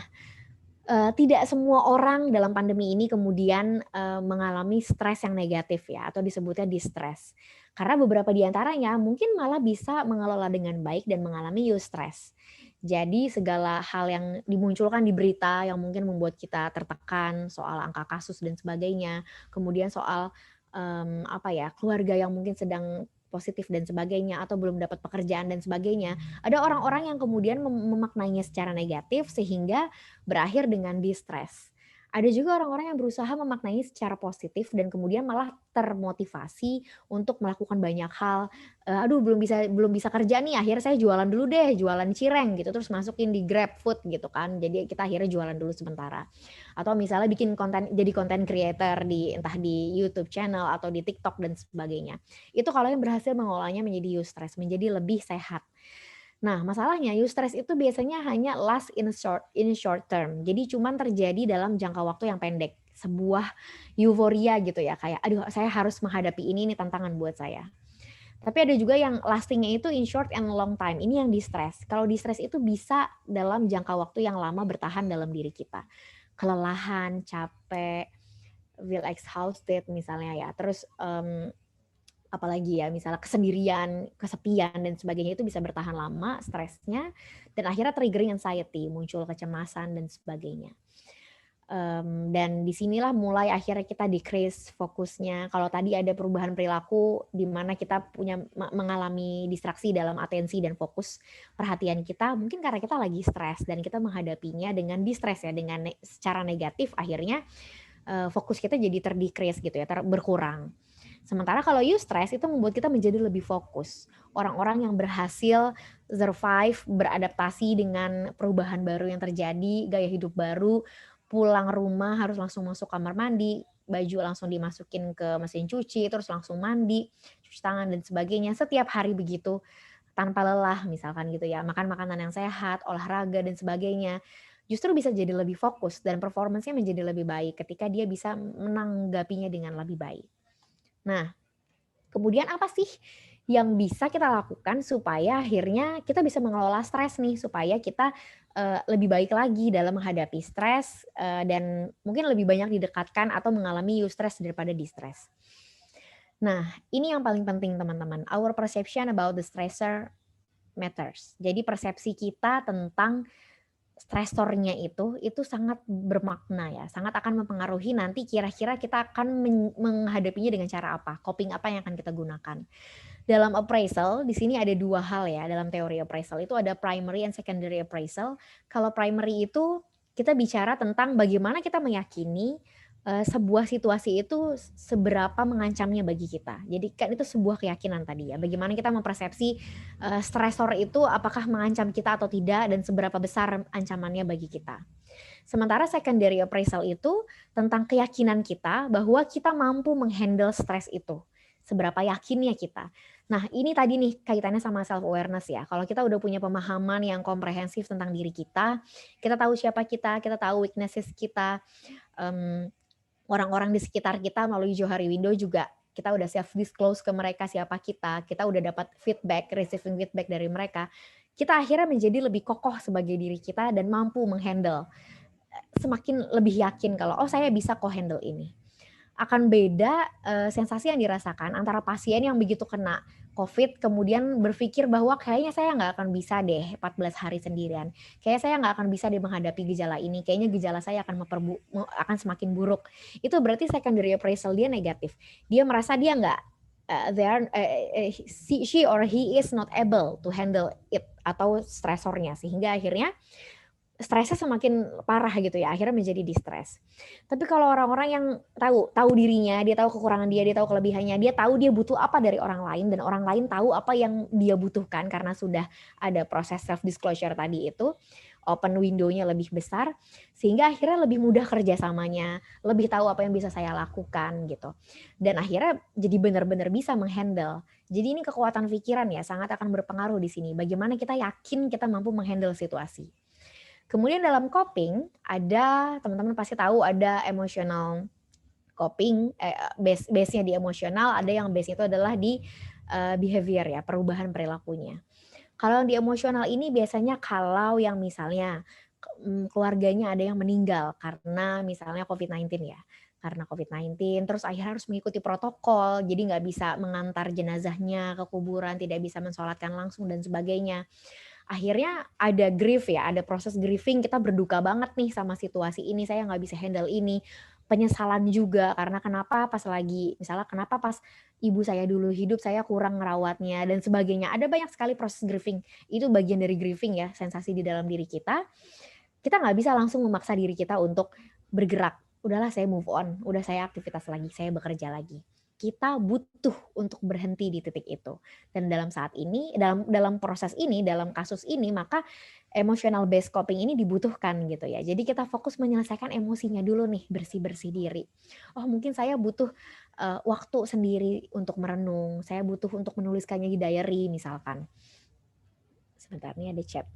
tidak semua orang dalam pandemi ini kemudian, mengalami stres yang negatif ya, atau disebutnya distress. Karena beberapa di antaranya mungkin malah bisa mengelola dengan baik dan mengalami eustress. Jadi segala hal yang dimunculkan di berita yang mungkin membuat kita tertekan soal angka kasus dan sebagainya, kemudian soal, apa ya, keluarga yang mungkin sedang positif dan sebagainya, atau belum dapat pekerjaan dan sebagainya. Ada orang-orang yang kemudian memaknainya secara negatif sehingga berakhir dengan distress. Ada juga orang-orang yang berusaha memaknai secara positif dan kemudian malah termotivasi untuk melakukan banyak hal, "Aduh belum bisa kerja nih, akhirnya saya jualan dulu deh, jualan cireng," gitu, terus masukin di GrabFood gitu kan. Jadi kita akhirnya jualan dulu sementara. Atau misalnya bikin konten jadi content creator entah di YouTube channel atau di TikTok dan sebagainya. Itu kalau yang berhasil mengolahnya menjadi eustress, menjadi lebih sehat. Nah, masalahnya eustress itu biasanya hanya last in short term. Jadi cuman terjadi dalam jangka waktu yang pendek. Sebuah euforia gitu ya, kayak, "Aduh saya harus menghadapi ini tantangan buat saya." Tapi ada juga yang lasting-nya itu in short and long time, ini yang distress. Kalau distress itu bisa dalam jangka waktu yang lama bertahan dalam diri kita. Kelelahan, capek, feel exhausted misalnya ya, terus, apalagi ya, misalnya kesendirian, kesepian dan sebagainya itu bisa bertahan lama stresnya dan akhirnya triggering anxiety, muncul kecemasan dan sebagainya. Dan di sinilah mulai akhirnya kita decrease fokusnya. Kalau tadi ada perubahan perilaku di mana kita punya mengalami distraksi dalam atensi dan fokus perhatian kita, mungkin karena kita lagi stres dan kita menghadapinya dengan distress ya, dengan secara negatif akhirnya, fokus kita jadi ter-decrease gitu ya, berkurang. Sementara kalau eustress itu membuat kita menjadi lebih fokus. Orang-orang yang berhasil survive, beradaptasi dengan perubahan baru yang terjadi, gaya hidup baru, pulang rumah harus langsung masuk kamar mandi, baju langsung dimasukin ke mesin cuci, terus langsung mandi, cuci tangan dan sebagainya. Setiap hari begitu tanpa lelah misalkan gitu ya, makan makanan yang sehat, olahraga dan sebagainya. justru bisa jadi lebih fokus dan performance-nya menjadi lebih baik ketika dia bisa menanggapinya dengan lebih baik. Nah, kemudian apa sih yang bisa kita lakukan supaya akhirnya kita bisa mengelola stres nih, supaya kita lebih baik lagi dalam menghadapi stres dan mungkin lebih banyak didekatkan atau mengalami eustress daripada distress. Nah, ini yang paling penting teman-teman. Our perception about the stressor matters. Jadi persepsi kita tentang stresornya itu sangat bermakna ya, sangat akan mempengaruhi nanti kira-kira kita akan menghadapinya dengan cara apa, coping apa yang akan kita gunakan. Dalam appraisal, di sini ada dua hal ya dalam teori appraisal, itu ada primary and secondary appraisal. Kalau primary itu kita bicara tentang bagaimana kita meyakini sebuah situasi itu seberapa mengancamnya bagi kita. Jadi kan itu sebuah keyakinan tadi ya, bagaimana kita mempersepsi stresor itu apakah mengancam kita atau tidak dan seberapa besar ancamannya bagi kita. Sementara secondary appraisal itu tentang keyakinan kita bahwa kita mampu menghandle stres itu. Seberapa yakinnya kita. Nah, ini tadi nih kaitannya sama self awareness ya. Kalau kita udah punya pemahaman yang komprehensif tentang diri kita tahu siapa kita tahu weaknesses kita, orang-orang di sekitar kita melalui Johari Window juga kita udah self disclose ke mereka siapa kita udah dapat feedback, receiving feedback dari mereka. Kita akhirnya menjadi lebih kokoh sebagai diri kita dan mampu menghandle. Semakin lebih yakin kalau saya bisa kok handle ini. Akan beda sensasi yang dirasakan antara pasien yang begitu kena COVID kemudian berpikir bahwa kayaknya saya nggak akan bisa deh 14 hari sendirian. Kayaknya saya nggak akan bisa deh menghadapi gejala ini. Kayaknya gejala saya akan semakin buruk. Itu berarti secondary appraisal dia negatif. Dia merasa dia nggak she or he is not able to handle it atau stresornya sehingga akhirnya stresnya semakin parah gitu ya, akhirnya menjadi distress. Tapi kalau orang-orang yang tahu dirinya, dia tahu kekurangan dia tahu kelebihannya, dia tahu dia butuh apa dari orang lain dan orang lain tahu apa yang dia butuhkan karena sudah ada proses self disclosure tadi itu, open window-nya lebih besar sehingga akhirnya lebih mudah kerjasamanya, lebih tahu apa yang bisa saya lakukan gitu. Dan akhirnya jadi benar-benar bisa menghandle. Jadi ini kekuatan pikiran ya sangat akan berpengaruh di sini. Bagaimana kita yakin kita mampu menghandle situasi. Kemudian dalam coping ada teman-teman pasti tahu ada emotional coping, base-nya di emosional, ada yang base itu adalah di behavior ya, perubahan perilakunya. Kalau yang di emosional ini biasanya kalau yang misalnya keluarganya ada yang meninggal karena misalnya COVID-19 ya, karena COVID-19 terus akhirnya harus mengikuti protokol, jadi nggak bisa mengantar jenazahnya ke kuburan, tidak bisa mensolatkan langsung dan sebagainya. Akhirnya ada grief ya, ada proses grieving, kita berduka banget nih sama situasi ini, saya nggak bisa handle ini. Penyesalan juga, karena kenapa pas ibu saya dulu hidup, saya kurang merawatnya, dan sebagainya. Ada banyak sekali proses grieving, itu bagian dari grieving ya, sensasi di dalam diri kita. Kita nggak bisa langsung memaksa diri kita untuk bergerak. Udahlah saya move on, udah saya aktivitas lagi, saya bekerja lagi. Kita butuh untuk berhenti di titik itu. Dan dalam saat ini, dalam proses ini, dalam kasus ini, maka emotional based coping ini dibutuhkan gitu ya. Jadi kita fokus menyelesaikan emosinya dulu nih, bersih-bersih diri. Oh mungkin saya butuh waktu sendiri untuk merenung, saya butuh untuk menuliskannya di diary misalkan. Sebentar nih ada chat.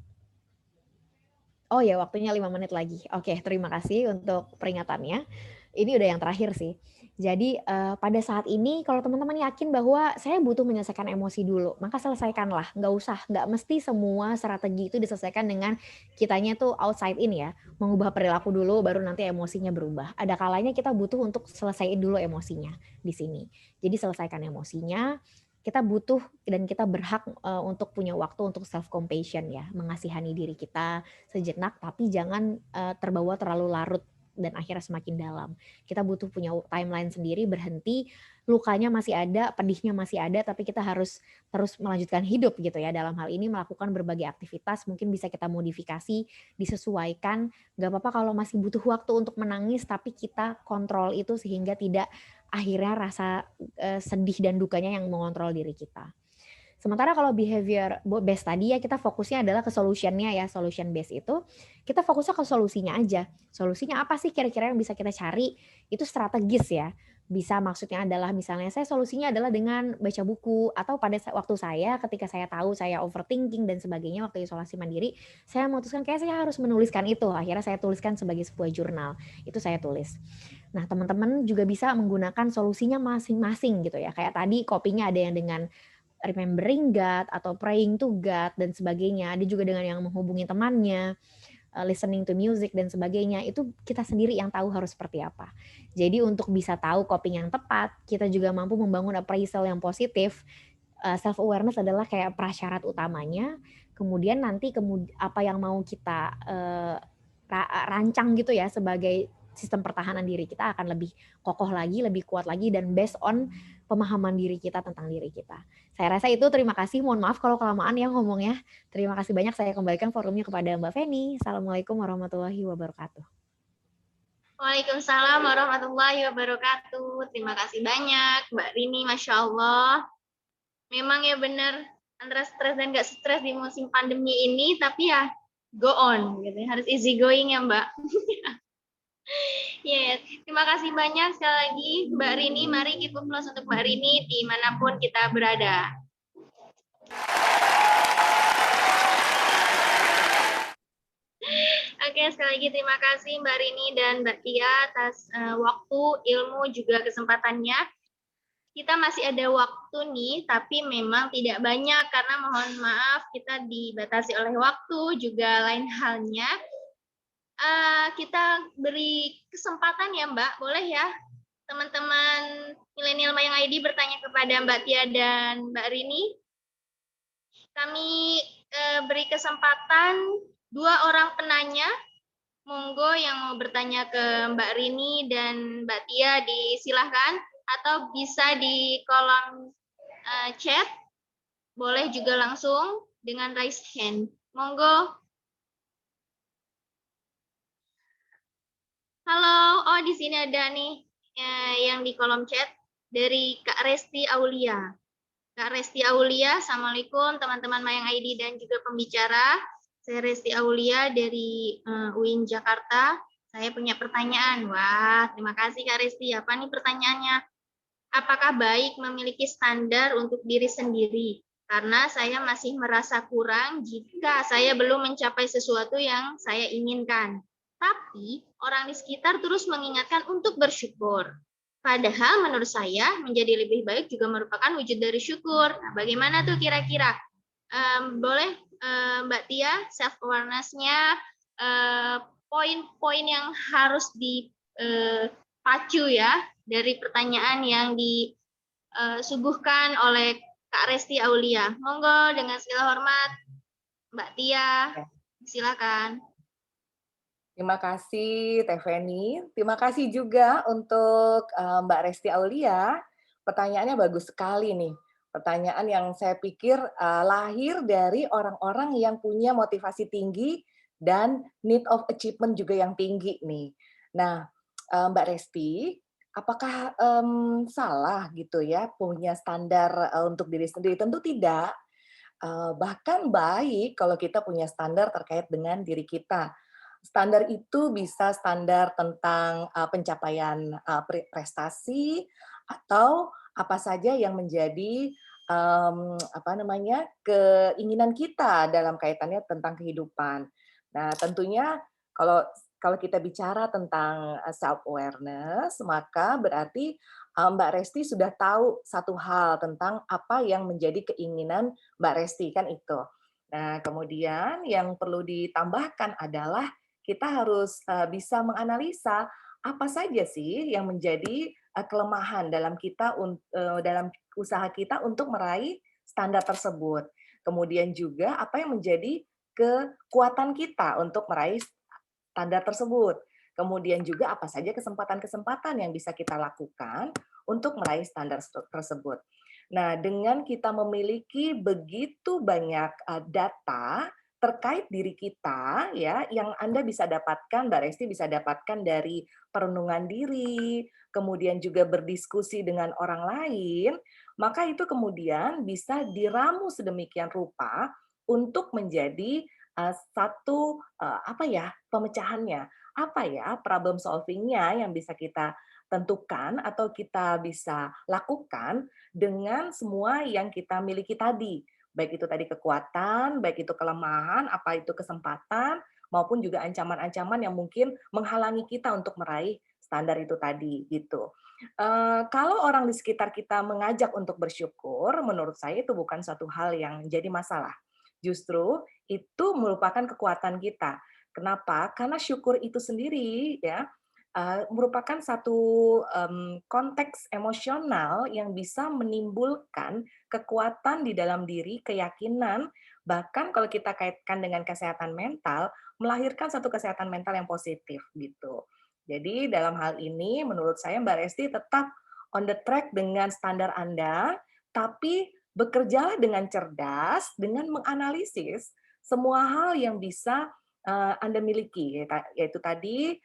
Oh ya waktunya 5 menit lagi. Oke terima kasih untuk peringatannya. Ini udah yang terakhir sih. Jadi pada saat ini kalau teman-teman yakin bahwa saya butuh menyelesaikan emosi dulu, maka selesaikanlah. Nggak mesti semua strategi itu diselesaikan dengan kitanya tuh outside in ya. Mengubah perilaku dulu baru nanti emosinya berubah. Ada kalanya kita butuh untuk selesaiin dulu emosinya di sini. Jadi selesaikan emosinya, kita butuh dan kita berhak untuk punya waktu untuk self compassion ya, mengasihani diri kita sejenak tapi jangan terbawa terlalu larut dan akhirnya semakin dalam. Kita butuh punya timeline sendiri, berhenti, lukanya masih ada, pedihnya masih ada, tapi kita harus terus melanjutkan hidup gitu ya. Dalam hal ini melakukan berbagai aktivitas, mungkin bisa kita modifikasi, disesuaikan. Gak apa-apa kalau masih butuh waktu untuk menangis, tapi kita kontrol itu sehingga tidak akhirnya rasa sedih dan dukanya yang mengontrol diri kita. Sementara kalau behavior based tadi ya kita fokusnya adalah ke solutionnya ya, solution based itu kita fokusnya ke solusinya aja. Solusinya apa sih kira-kira yang bisa kita cari, itu strategis ya. Bisa maksudnya adalah misalnya saya solusinya adalah dengan baca buku, atau pada waktu saya ketika saya tahu saya overthinking dan sebagainya waktu isolasi mandiri, saya memutuskan kayak saya harus menuliskan itu, akhirnya saya tuliskan sebagai sebuah jurnal, itu saya tulis. Nah, teman-teman juga bisa menggunakan solusinya masing-masing gitu ya, kayak tadi kopinya ada yang dengan remembering God atau praying to God dan sebagainya, ada juga dengan yang menghubungi temannya, listening to music dan sebagainya, itu kita sendiri yang tahu harus seperti apa. Jadi untuk bisa tahu coping yang tepat, kita juga mampu membangun appraisal yang positif. Self awareness adalah kayak prasyarat utamanya, kemudian nanti apa yang mau kita rancang gitu ya sebagai sistem pertahanan diri kita akan lebih kokoh lagi, lebih kuat lagi dan based on pemahaman diri kita tentang diri kita. Saya rasa itu, terima kasih. Mohon maaf kalau kelamaan ya ngomongnya. Terima kasih banyak, saya kembalikan forumnya kepada Mbak Feni. Assalamualaikum warahmatullahi wabarakatuh. Waalaikumsalam warahmatullahi wabarakatuh. Terima kasih banyak, Mbak Rini. Masya Allah. Memang ya benar, antara stres dan nggak stres di musim pandemi ini, tapi ya go on, gitu. Harus easy going ya, Mbak. Yes, terima kasih banyak sekali lagi, Mbak Rini. Mari kita plus untuk Mbak Rini dimanapun kita berada. Oke, sekali lagi terima kasih Mbak Rini dan Mbak Tia atas waktu, ilmu, juga kesempatannya. Kita masih ada waktu nih, tapi memang tidak banyak karena mohon maaf kita dibatasi oleh waktu, juga lain halnya. Kita beri kesempatan ya Mbak, boleh ya teman-teman milenial Mayang ID bertanya kepada Mbak Tia dan Mbak Rini. Kami beri kesempatan 2 orang penanya. Monggo yang mau bertanya ke Mbak Rini dan Mbak Tia disilahkan, atau bisa di kolom chat, boleh juga langsung dengan raise hand. Monggo. Halo, oh di sini ada nih yang di kolom chat dari Kak Resti Aulia. Kak Resti Aulia, Assalamualaikum teman-teman Mayang ID dan juga pembicara. Saya Resti Aulia dari UIN Jakarta. Saya punya pertanyaan. Wah, terima kasih Kak Resti. Apa nih pertanyaannya? Apakah baik memiliki standar untuk diri sendiri? Karena saya masih merasa kurang jika saya belum mencapai sesuatu yang saya inginkan. Tapi orang di sekitar terus mengingatkan untuk bersyukur. Padahal menurut saya menjadi lebih baik juga merupakan wujud dari syukur. Nah, bagaimana tuh kira-kira? Boleh Mbak Tia, self awareness-nya, poin-poin yang harus dipacu ya dari pertanyaan yang disuguhkan oleh Kak Resti Aulia. Monggo dengan segala hormat, Mbak Tia, silakan. Terima kasih Teh Feni. Terima kasih juga untuk Mbak Resti Aulia. Pertanyaannya bagus sekali nih. Pertanyaan yang saya pikir lahir dari orang-orang yang punya motivasi tinggi dan need of achievement juga yang tinggi nih. Nah, Mbak Resti, apakah salah gitu ya punya standar untuk diri sendiri? Tentu tidak. Bahkan baik kalau kita punya standar terkait dengan diri kita. Standar itu bisa standar tentang pencapaian prestasi atau apa saja yang menjadi keinginan kita dalam kaitannya tentang kehidupan. Nah, tentunya kalau kita bicara tentang self awareness, maka berarti Mbak Resti sudah tahu satu hal tentang apa yang menjadi keinginan Mbak Resti, kan itu. Nah, kemudian yang perlu ditambahkan adalah kita harus bisa menganalisa apa saja sih yang menjadi kelemahan dalam dalam usaha kita untuk meraih standar tersebut. Kemudian juga apa yang menjadi kekuatan kita untuk meraih standar tersebut. Kemudian juga apa saja kesempatan-kesempatan yang bisa kita lakukan untuk meraih standar tersebut. Nah, dengan kita memiliki begitu banyak data terkait diri kita ya, yang Anda bisa dapatkan, Mbak Resti bisa dapatkan dari perenungan diri, kemudian juga berdiskusi dengan orang lain, maka itu kemudian bisa diramu sedemikian rupa untuk menjadi satu pemecahannya, problem solving-nya yang bisa kita tentukan atau kita bisa lakukan dengan semua yang kita miliki tadi. Baik itu tadi kekuatan, baik itu kelemahan, apa itu kesempatan, maupun juga ancaman-ancaman yang mungkin menghalangi kita untuk meraih standar itu tadi gitu. Kalau orang di sekitar kita mengajak untuk bersyukur, menurut saya itu bukan suatu hal yang jadi masalah. Justru itu merupakan kekuatan kita. Kenapa? Karena syukur itu sendiri ya merupakan satu konteks emosional yang bisa menimbulkan kekuatan di dalam diri, keyakinan, bahkan kalau kita kaitkan dengan kesehatan mental, melahirkan satu kesehatan mental yang positif gitu. Jadi dalam hal ini menurut saya Mbak Resti tetap on the track dengan standar Anda, tapi bekerjalah dengan cerdas, dengan menganalisis semua hal yang bisa Anda miliki, yaitu tadi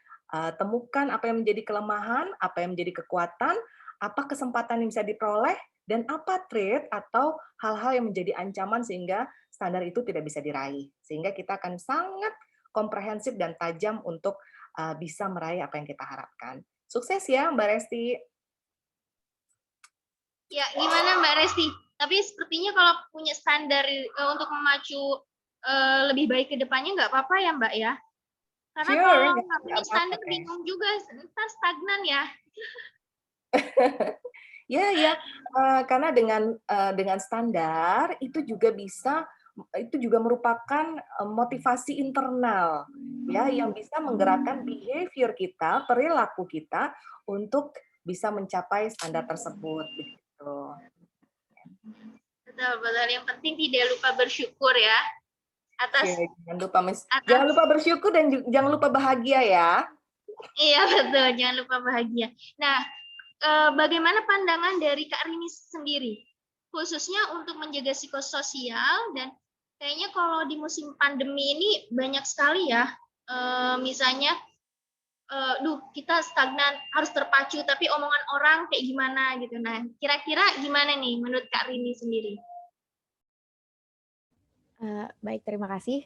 temukan apa yang menjadi kelemahan, apa yang menjadi kekuatan, apa kesempatan yang bisa diperoleh, dan apa trait atau hal-hal yang menjadi ancaman sehingga standar itu tidak bisa diraih. Sehingga kita akan sangat komprehensif dan tajam untuk bisa meraih apa yang kita harapkan. Sukses ya Mbak Resti. Ya, gimana Mbak Resti? Tapi sepertinya kalau punya standar untuk memacu lebih baik ke depannya nggak apa-apa ya Mbak ya? Karena kalau nggak punya standar bingung juga, ntar stagnan ya. Ya, karena dengan standar itu juga merupakan motivasi internal ya yang bisa menggerakkan behavior kita, perilaku kita untuk bisa mencapai standar tersebut begitu. Betul. Yang penting tidak lupa bersyukur ya. Jangan lupa bersyukur dan jangan lupa bahagia ya. Iya betul, jangan lupa bahagia. Nah, bagaimana pandangan dari Kak Rini sendiri, khususnya untuk menjaga psikososial dan kayaknya kalau di musim pandemi ini banyak sekali ya, misalnya, kita stagnan, harus terpacu, tapi omongan orang kayak gimana gitu. Nah, kira-kira gimana nih menurut Kak Rini sendiri? Baik, terima kasih.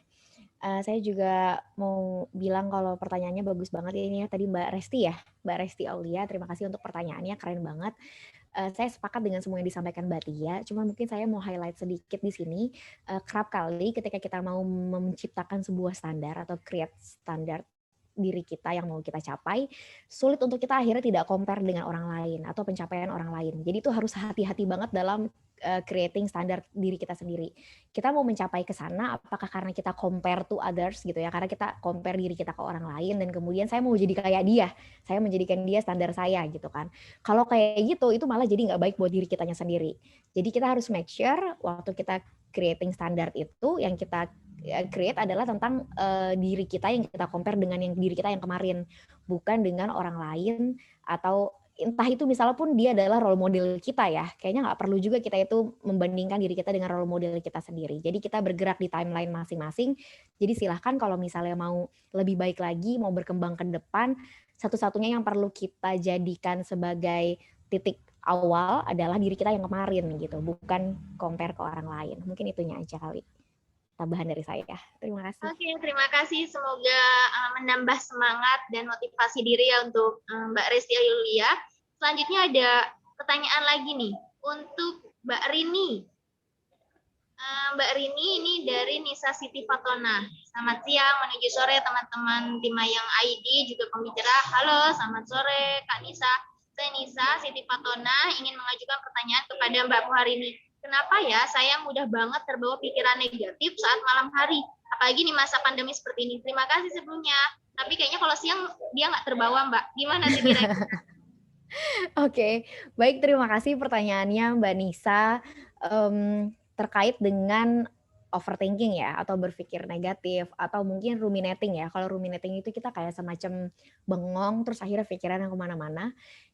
Saya juga mau bilang kalau pertanyaannya bagus banget ya ini ya, tadi Mbak Resti ya, Mbak Resti Aulia, terima kasih untuk pertanyaannya, keren banget. Saya sepakat dengan semua yang disampaikan Mbak Tia, cuma mungkin saya mau highlight sedikit di sini, kerap kali ketika kita mau menciptakan sebuah standar atau create standar diri kita yang mau kita capai, sulit untuk kita akhirnya tidak compare dengan orang lain atau pencapaian orang lain. Jadi itu harus hati-hati banget dalam creating standar diri kita sendiri. Kita mau mencapai ke sana apakah karena kita compare to others gitu ya, karena kita compare diri kita ke orang lain dan kemudian saya mau jadi kayak dia, saya menjadikan dia standar saya gitu kan. Kalau kayak gitu itu malah jadi nggak baik buat diri kitanya sendiri. Jadi kita harus make sure waktu kita creating standar itu yang kita create adalah tentang diri kita yang kita compare dengan yang diri kita yang kemarin, bukan dengan orang lain atau entah itu misalnya pun dia adalah role model kita ya, kayaknya nggak perlu juga kita itu membandingkan diri kita dengan role model kita sendiri. Jadi kita bergerak di timeline masing-masing, jadi silahkan kalau misalnya mau lebih baik lagi, mau berkembang ke depan, satu-satunya yang perlu kita jadikan sebagai titik awal adalah diri kita yang kemarin gitu, bukan compare ke orang lain. Mungkin itunya aja kali tambahan dari saya. Terima kasih. Oke, terima kasih. Semoga menambah semangat dan motivasi diri ya untuk Mbak Resti Aulia. Selanjutnya ada pertanyaan lagi nih untuk Mbak Rini. Mbak Rini ini dari Nisa Siti Fatona. Selamat siang menuju sore teman-teman tim Mayang ID juga pembicara. Halo, selamat sore Kak Nisa. Saya Nisa Siti Fatona ingin mengajukan pertanyaan kepada Mbak Muharini. Kenapa ya saya mudah banget terbawa pikiran negatif saat malam hari, apalagi di masa pandemi seperti ini. Terima kasih sebelumnya. Tapi kayaknya kalau siang dia nggak terbawa, Mbak. Gimana sih kira-kira? Oke, baik, terima kasih pertanyaannya Mbak Nisa. Terkait dengan overthinking ya, atau berpikir negatif, atau mungkin ruminating ya. Kalau ruminating itu kita kayak semacam bengong, terus akhirnya pikiran yang kemana-mana.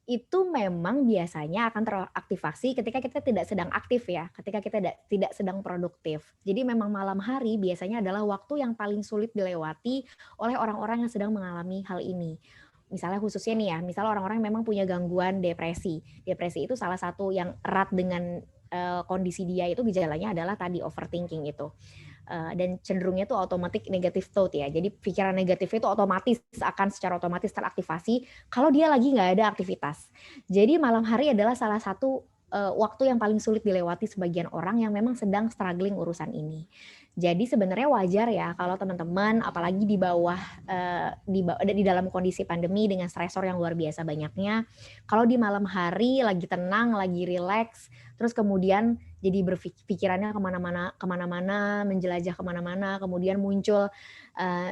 Itu memang biasanya akan teraktivasi ketika kita tidak sedang aktif ya, ketika kita tidak sedang produktif. Jadi memang malam hari biasanya adalah waktu yang paling sulit dilewati oleh orang-orang yang sedang mengalami hal ini. Misalnya khususnya nih ya, misalnya orang-orang yang memang punya gangguan depresi. Depresi itu salah satu yang erat dengan kondisi dia itu gejalanya adalah tadi overthinking itu. dan cenderungnya tuh automatic negative thought ya. Jadi pikiran negatif itu otomatis akan secara otomatis teraktivasi kalau dia lagi nggak ada aktivitas. Jadi malam hari adalah salah satu waktu yang paling sulit dilewati sebagian orang yang memang sedang struggling urusan ini. Jadi sebenarnya wajar ya kalau teman-teman apalagi di dalam kondisi pandemi dengan stresor yang luar biasa banyaknya, kalau di malam hari lagi tenang, lagi rileks, terus kemudian jadi pikirannya kemana-mana, menjelajah kemana-mana, kemudian muncul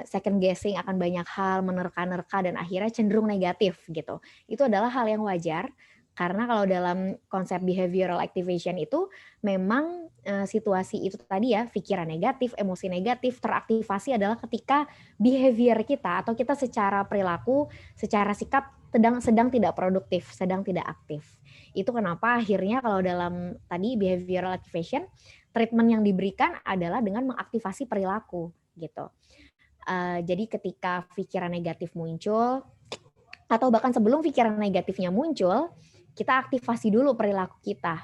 second guessing akan banyak hal, menerka-nerka dan akhirnya cenderung negatif gitu. Itu adalah hal yang wajar. Karena kalau dalam konsep behavioral activation itu memang situasi itu tadi ya, pikiran negatif, emosi negatif teraktivasi adalah ketika behavior kita atau kita secara perilaku, secara sikap sedang tidak produktif, sedang tidak aktif. Itu kenapa akhirnya kalau dalam tadi behavioral activation, treatment yang diberikan adalah dengan mengaktifasi perilaku gitu. Jadi ketika pikiran negatif muncul, atau bahkan sebelum pikiran negatifnya muncul, kita aktifasi dulu perilaku kita.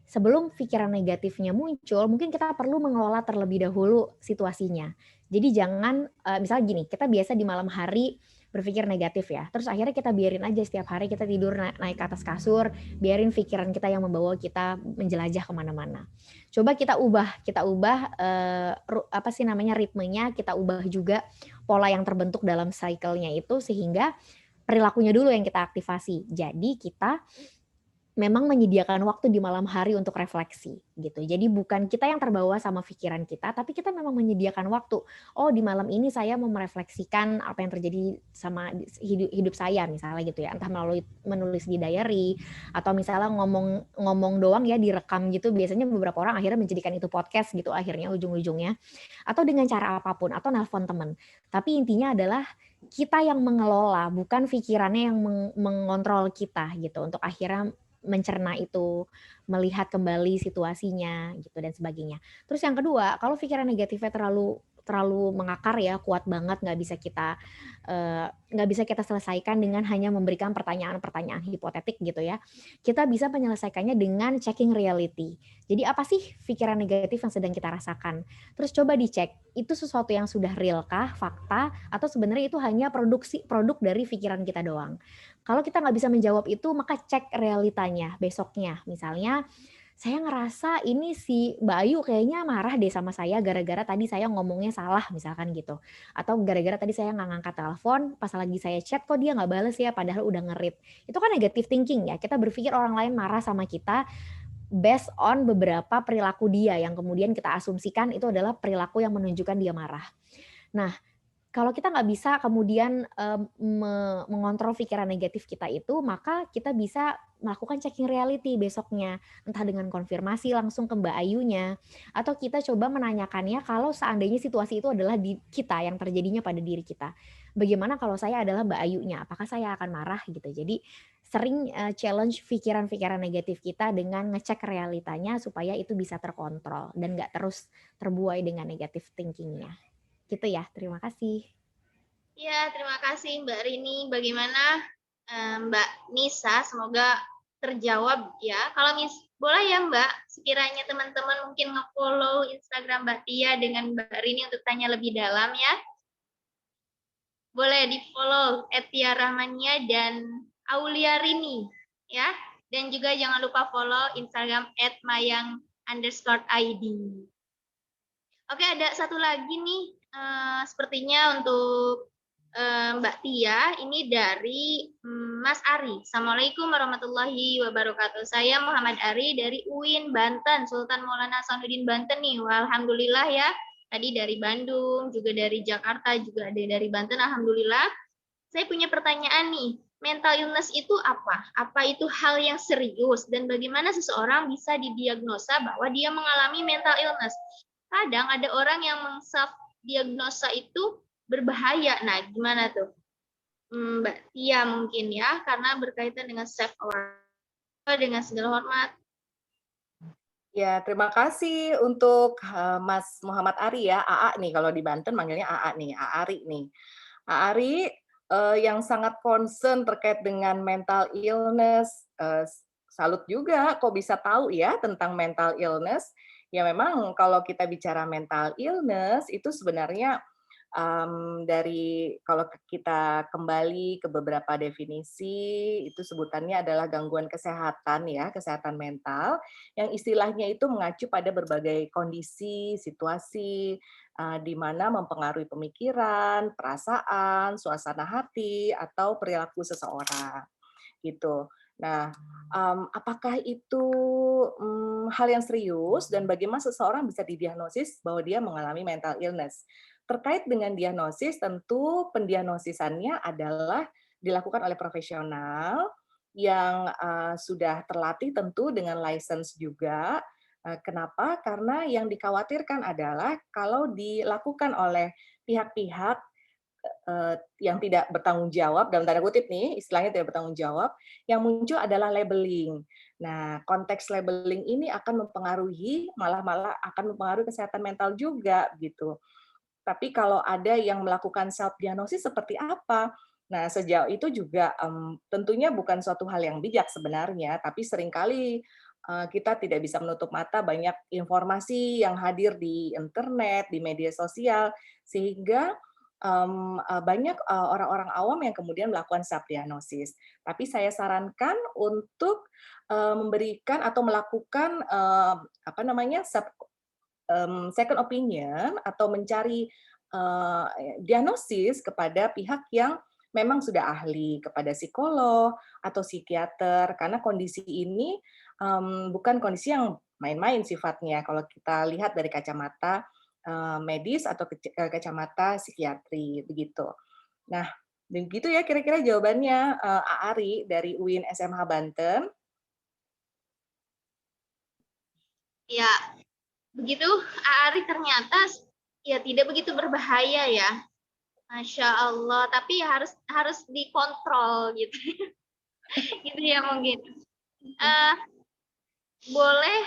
Sebelum pikiran negatifnya muncul, mungkin kita perlu mengelola terlebih dahulu situasinya. Jadi jangan, misalnya gini, kita biasa di malam hari berpikir negatif ya, terus akhirnya kita biarin aja setiap hari kita tidur naik ke atas kasur, biarin pikiran kita yang membawa kita menjelajah kemana-mana. Coba kita ubah ritmenya, kita ubah juga pola yang terbentuk dalam cycle-nya itu sehingga perilakunya dulu yang kita aktifasi. Jadi kita memang menyediakan waktu di malam hari untuk refleksi gitu. Jadi bukan kita yang terbawa sama pikiran kita, tapi kita memang menyediakan waktu. Oh, di malam ini saya mau merefleksikan apa yang terjadi sama hidup saya misalnya gitu ya. Entah melalui menulis di diary atau misalnya ngomong doang ya direkam gitu. Biasanya beberapa orang akhirnya menjadikan itu podcast gitu akhirnya ujung-ujungnya. Atau dengan cara apapun atau nelpon teman. Tapi intinya adalah kita yang mengelola, bukan pikirannya yang mengontrol kita gitu untuk akhirnya mencerna itu, melihat kembali situasinya gitu dan sebagainya. Terus yang kedua, kalau pikiran negatifnya terlalu mengakar ya, kuat banget nggak bisa kita selesaikan dengan hanya memberikan pertanyaan-pertanyaan hipotetik gitu ya. Kita bisa menyelesaikannya dengan checking reality. Jadi apa sih pikiran negatif yang sedang kita rasakan? Terus coba dicek, itu sesuatu yang sudah real kah, fakta, atau sebenarnya itu hanya produk dari pikiran kita doang. Kalau kita nggak bisa menjawab itu, maka cek realitanya besoknya. Misalnya, saya ngerasa ini si Mbak Ayu kayaknya marah deh sama saya gara-gara tadi saya ngomongnya salah misalkan gitu. Atau gara-gara tadi saya nggak ngangkat telepon, pas lagi saya chat kok dia nggak bales ya padahal udah nge-read. Itu kan negative thinking ya, kita berpikir orang lain marah sama kita based on beberapa perilaku dia yang kemudian kita asumsikan itu adalah perilaku yang menunjukkan dia marah. Nah, kalau kita nggak bisa kemudian mengontrol pikiran negatif kita itu, maka kita bisa melakukan checking reality besoknya. Entah dengan konfirmasi langsung ke Mbak Ayunya, atau kita coba menanyakannya kalau seandainya situasi itu adalah di kita, yang terjadinya pada diri kita. Bagaimana kalau saya adalah Mbak Ayunya, apakah saya akan marah gitu. Jadi sering challenge pikiran-pikiran negatif kita dengan ngecek realitanya supaya itu bisa terkontrol dan nggak terus terbuai dengan negative thinking-nya. Gitu ya, terima kasih. Ya, terima kasih Mbak Rini. Bagaimana Mbak Nisa? Semoga terjawab ya. Kalau boleh ya Mbak, sekiranya teman-teman mungkin nge-follow Instagram Mbak Tia dengan Mbak Rini untuk tanya lebih dalam ya. Boleh di-follow @tia_rahmania dan Aulia Rini ya. Dan juga jangan lupa follow Instagram @mayang_id. Oke, ada satu lagi nih, sepertinya untuk Mbak Tia, ini dari Mas Ari. Assalamualaikum warahmatullahi wabarakatuh. Saya Muhammad Ari dari UIN Banten, Sultan Maulana Hasanuddin Banten nih. Alhamdulillah ya, tadi dari Bandung, juga dari Jakarta, juga ada dari Banten, alhamdulillah. Saya punya pertanyaan nih, mental illness itu apa? Apa itu hal yang serius? Dan bagaimana seseorang bisa didiagnosa bahwa dia mengalami mental illness? Kadang ada orang yang self-diagnosa itu berbahaya. Nah, gimana tuh? Mbak Tia mungkin ya, karena berkaitan dengan self-awareness. Dengan segala hormat. Ya, terima kasih untuk Mas Muhammad Ari ya, AA nih kalau di Banten manggilnya AA nih, Ari nih. Ari yang sangat concern terkait dengan mental illness, salut juga kok bisa tahu ya tentang mental illness. Ya memang kalau kita bicara mental illness itu sebenarnya dari kalau kita kembali ke beberapa definisi, itu sebutannya adalah gangguan kesehatan ya, kesehatan mental, yang istilahnya itu mengacu pada berbagai kondisi, situasi, di mana mempengaruhi pemikiran, perasaan, suasana hati, atau perilaku seseorang, gitu. Nah, apakah itu hal yang serius dan bagaimana seseorang bisa didiagnosis bahwa dia mengalami mental illness? Terkait dengan diagnosis, tentu pendiagnosisannya adalah dilakukan oleh profesional yang sudah terlatih tentu dengan license juga. Kenapa? Karena yang dikhawatirkan adalah kalau dilakukan oleh pihak-pihak yang tidak bertanggung jawab, dalam tanda kutip nih, istilahnya tidak bertanggung jawab, yang muncul adalah labeling. Nah, konteks labeling ini akan mempengaruhi, malah akan mempengaruhi kesehatan mental juga, gitu. Tapi kalau ada yang melakukan self diagnosis seperti apa? Nah, sejauh itu juga tentunya bukan suatu hal yang bijak sebenarnya, tapi seringkali kita tidak bisa menutup mata banyak informasi yang hadir di internet, di media sosial, sehingga banyak orang-orang awam yang kemudian melakukan self diagnosis. Tapi saya sarankan untuk memberikan atau melakukan apa namanya second opinion atau mencari diagnosis kepada pihak yang memang sudah ahli, kepada psikolog atau psikiater, karena kondisi ini bukan kondisi yang main-main sifatnya kalau kita lihat dari kacamata medis atau kacamata psikiatri begitu. Nah, begitu ya kira-kira jawabannya Aari dari UIN SMH Banten. Ya, begitu Ari ternyata ya tidak begitu berbahaya ya. Masya Allah, tapi harus dikontrol gitu. Gitu ya mungkin. Boleh,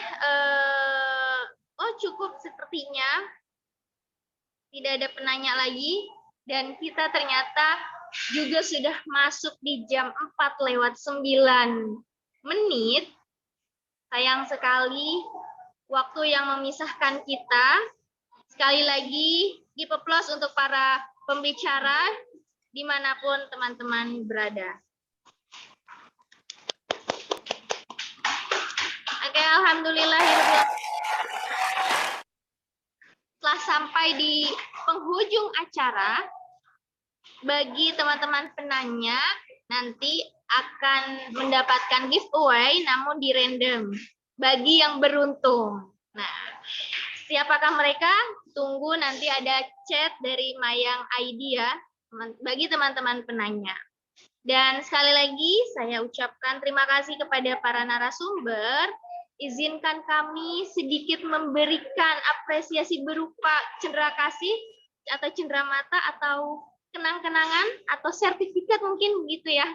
oh cukup sepertinya. Tidak ada penanya lagi. Dan kita ternyata juga sudah masuk di jam 4:09. Sayang sekali waktu yang memisahkan kita. Sekali lagi, give applause untuk para pembicara dimanapun teman-teman berada. Oke, alhamdulillah. Setelah sampai di penghujung acara, bagi teman-teman penanya nanti akan mendapatkan giveaway namun di random bagi yang beruntung. Nah, siapakah mereka? Tunggu nanti ada chat dari Mayang ID ya, bagi teman-teman penanya. Dan sekali lagi saya ucapkan terima kasih kepada para narasumber. Izinkan kami sedikit memberikan apresiasi berupa cendera kasih atau cendera mata atau kenang-kenangan atau sertifikat mungkin begitu ya.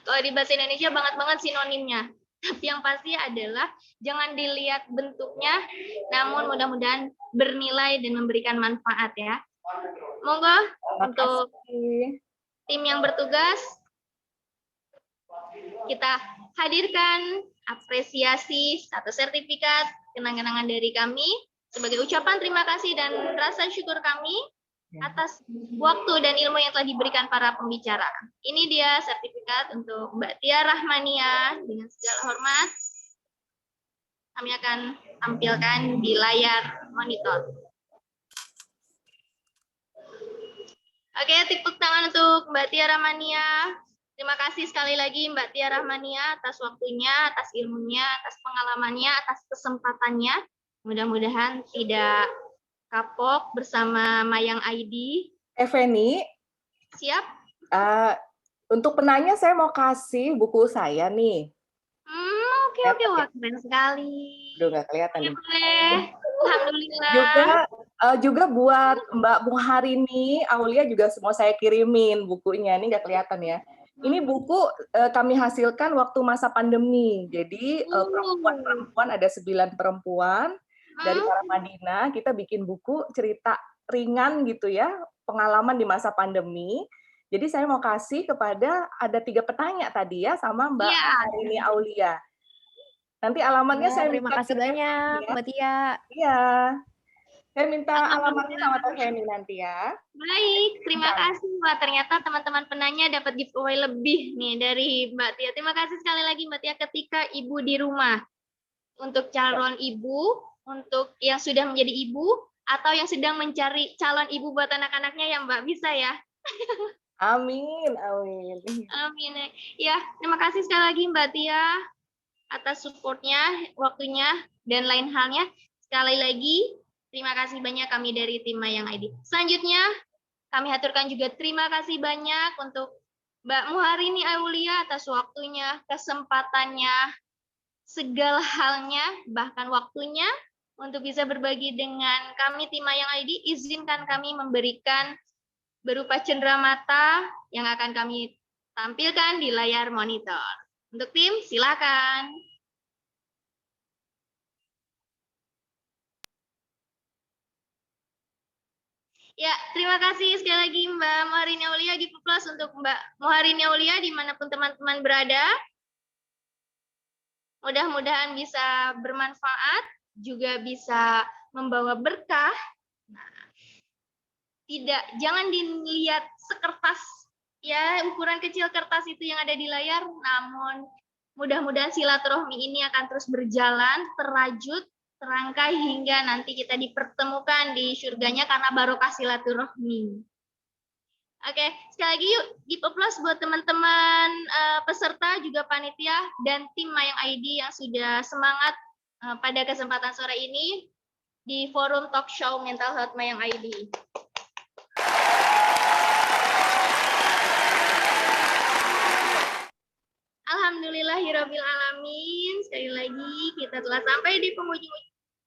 Kalau di bahasa Indonesia banget sinonimnya. Tapi yang pasti adalah jangan dilihat bentuknya, namun mudah-mudahan bernilai dan memberikan manfaat ya. Monggo untuk tim yang bertugas kita hadirkan apresiasi atau sertifikat kenang-kenangan dari kami sebagai ucapan terima kasih dan rasa syukur kami atas waktu dan ilmu yang telah diberikan para pembicara. Ini dia sertifikat untuk Mbak Tia Rahmania. Dengan segala hormat, kami akan tampilkan di layar monitor. Oke, tepuk tangan untuk Mbak Tia Rahmania. Terima kasih sekali lagi Mbak Tia Rahmania atas waktunya, atas ilmunya, atas pengalamannya, atas kesempatannya. Mudah-mudahan tidak kapok bersama Mayang ID. Feni. Siap? Untuk penanya saya mau kasih buku saya nih. Oke. Wah, keren sekali. Udah nggak kelihatan nih. Alhamdulillah. Juga buat Mbak Muharini, Aulia juga semua saya kirimin bukunya. Ini nggak kelihatan ya. Ini buku kami hasilkan waktu masa pandemi. Jadi perempuan-perempuan, ada 9 perempuan dari Madinah. Kita bikin buku cerita ringan gitu ya, pengalaman di masa pandemi. Jadi saya mau kasih kepada ada 3 petanya tadi ya sama Mbak Muharini Aulia. Nanti alamatnya saya Terima minta kasih banyak, ya. Mbak Tia. Iya. Saya minta alamatnya sama Teh Alhamdulillah. Feni nanti ya. Baik, terima kasih Mbak. Ternyata teman-teman penanya dapat giveaway lebih nih dari Mbak Tia. Terima kasih sekali lagi Mbak Tia ketika ibu di rumah. Untuk calon ibu, untuk yang sudah menjadi ibu, atau yang sedang mencari calon ibu buat anak-anaknya ya Mbak, bisa ya? Amin, amin. Amin. Ya, terima kasih sekali lagi Mbak Tia atas supportnya, waktunya, dan lain halnya. Sekali lagi, terima kasih banyak kami dari tim Mayang ID. Selanjutnya, kami haturkan juga terima kasih banyak untuk Mbak Muharini Aulia atas waktunya, kesempatannya, segala halnya, bahkan waktunya, untuk bisa berbagi dengan kami tim Mayang ID. Izinkan kami memberikan berupa cenderamata yang akan kami tampilkan di layar monitor. Untuk tim, silakan. Ya, terima kasih sekali lagi Mbak Muharini Aulia, give applause untuk Mbak Muharini Aulia dimanapun teman-teman berada. Mudah-mudahan bisa bermanfaat, juga bisa membawa berkah. Jangan dilihat sekertas, ya ukuran kecil kertas itu yang ada di layar, namun mudah-mudahan silaturahmi ini akan terus berjalan, terajut, terangkai hingga nanti kita dipertemukan di surganya karena barokah silaturahmi. Oke, sekali lagi yuk give applause buat teman-teman peserta juga panitia dan tim Mayang ID yang sudah semangat pada kesempatan sore ini di forum talk show Mental Health Mayang ID. Alhamdulillahirabbil alamin. Sekali lagi kita telah sampai di penghujung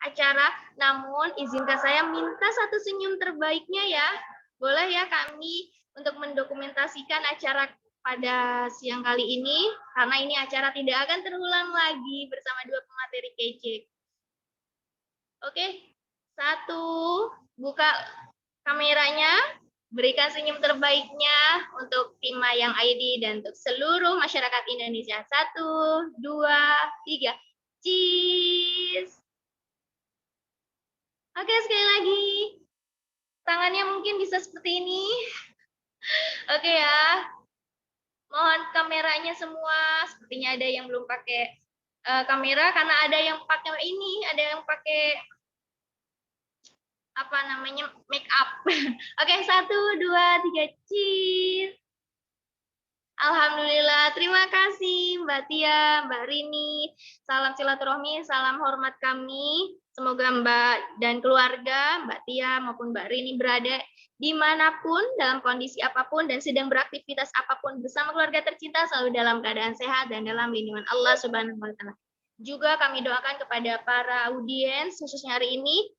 acara, namun izinkan saya minta satu senyum terbaiknya ya. Boleh ya kami untuk mendokumentasikan acara pada siang kali ini, karena ini acara tidak akan terulang lagi bersama dua pemateri kece. Oke, satu, buka kameranya, berikan senyum terbaiknya untuk tim Mayang ID dan untuk seluruh masyarakat Indonesia. 1, 2, 3. Cheese. Oke, sekali lagi. Tangannya mungkin bisa seperti ini. Oke ya. Mohon kameranya semua. Sepertinya ada yang belum pakai kamera karena ada yang pakai ini, ada yang pakai apa namanya make up. Oke, 1, 2, 3, cheese. Alhamdulillah, terima kasih Mbak Tia, Mbak Rini. Salam silaturahmi, salam hormat kami. Semoga Mbak dan keluarga, Mbak Tia maupun Mbak Rini berada dimanapun, dalam kondisi apapun, dan sedang beraktivitas apapun bersama keluarga tercinta, selalu dalam keadaan sehat dan dalam lindungan Allah Subhanahu wa Ta'ala. Juga kami doakan kepada para audiens, khususnya hari ini,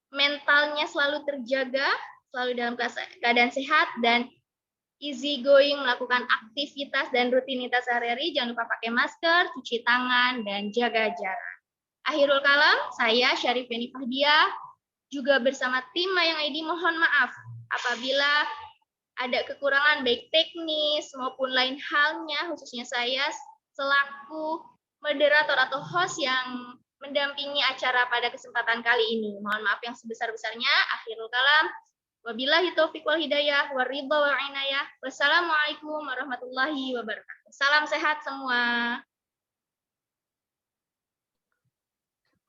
mentalnya selalu terjaga, selalu dalam keadaan sehat, dan easy going melakukan aktivitas dan rutinitas sehari-hari. Jangan lupa pakai masker, cuci tangan, dan jaga jarak. Akhirul kalam, saya Syarifeni Fahdiah, juga bersama tim Mayang ID mohon maaf apabila ada kekurangan baik teknis maupun lain halnya, khususnya saya selaku moderator atau host yang mendampingi acara pada kesempatan kali ini. Mohon maaf yang sebesar-besarnya. Akhirul kalam. Wabillahi taufiq wal hidayah, waridha wal inayah. Wassalamualaikum warahmatullahi wabarakatuh. Salam sehat semua.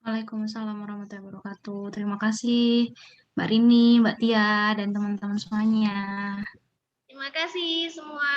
Waalaikumsalam warahmatullahi wabarakatuh. Terima kasih Mbak Rini, Mbak Tia, dan teman-teman semuanya. Terima kasih semua.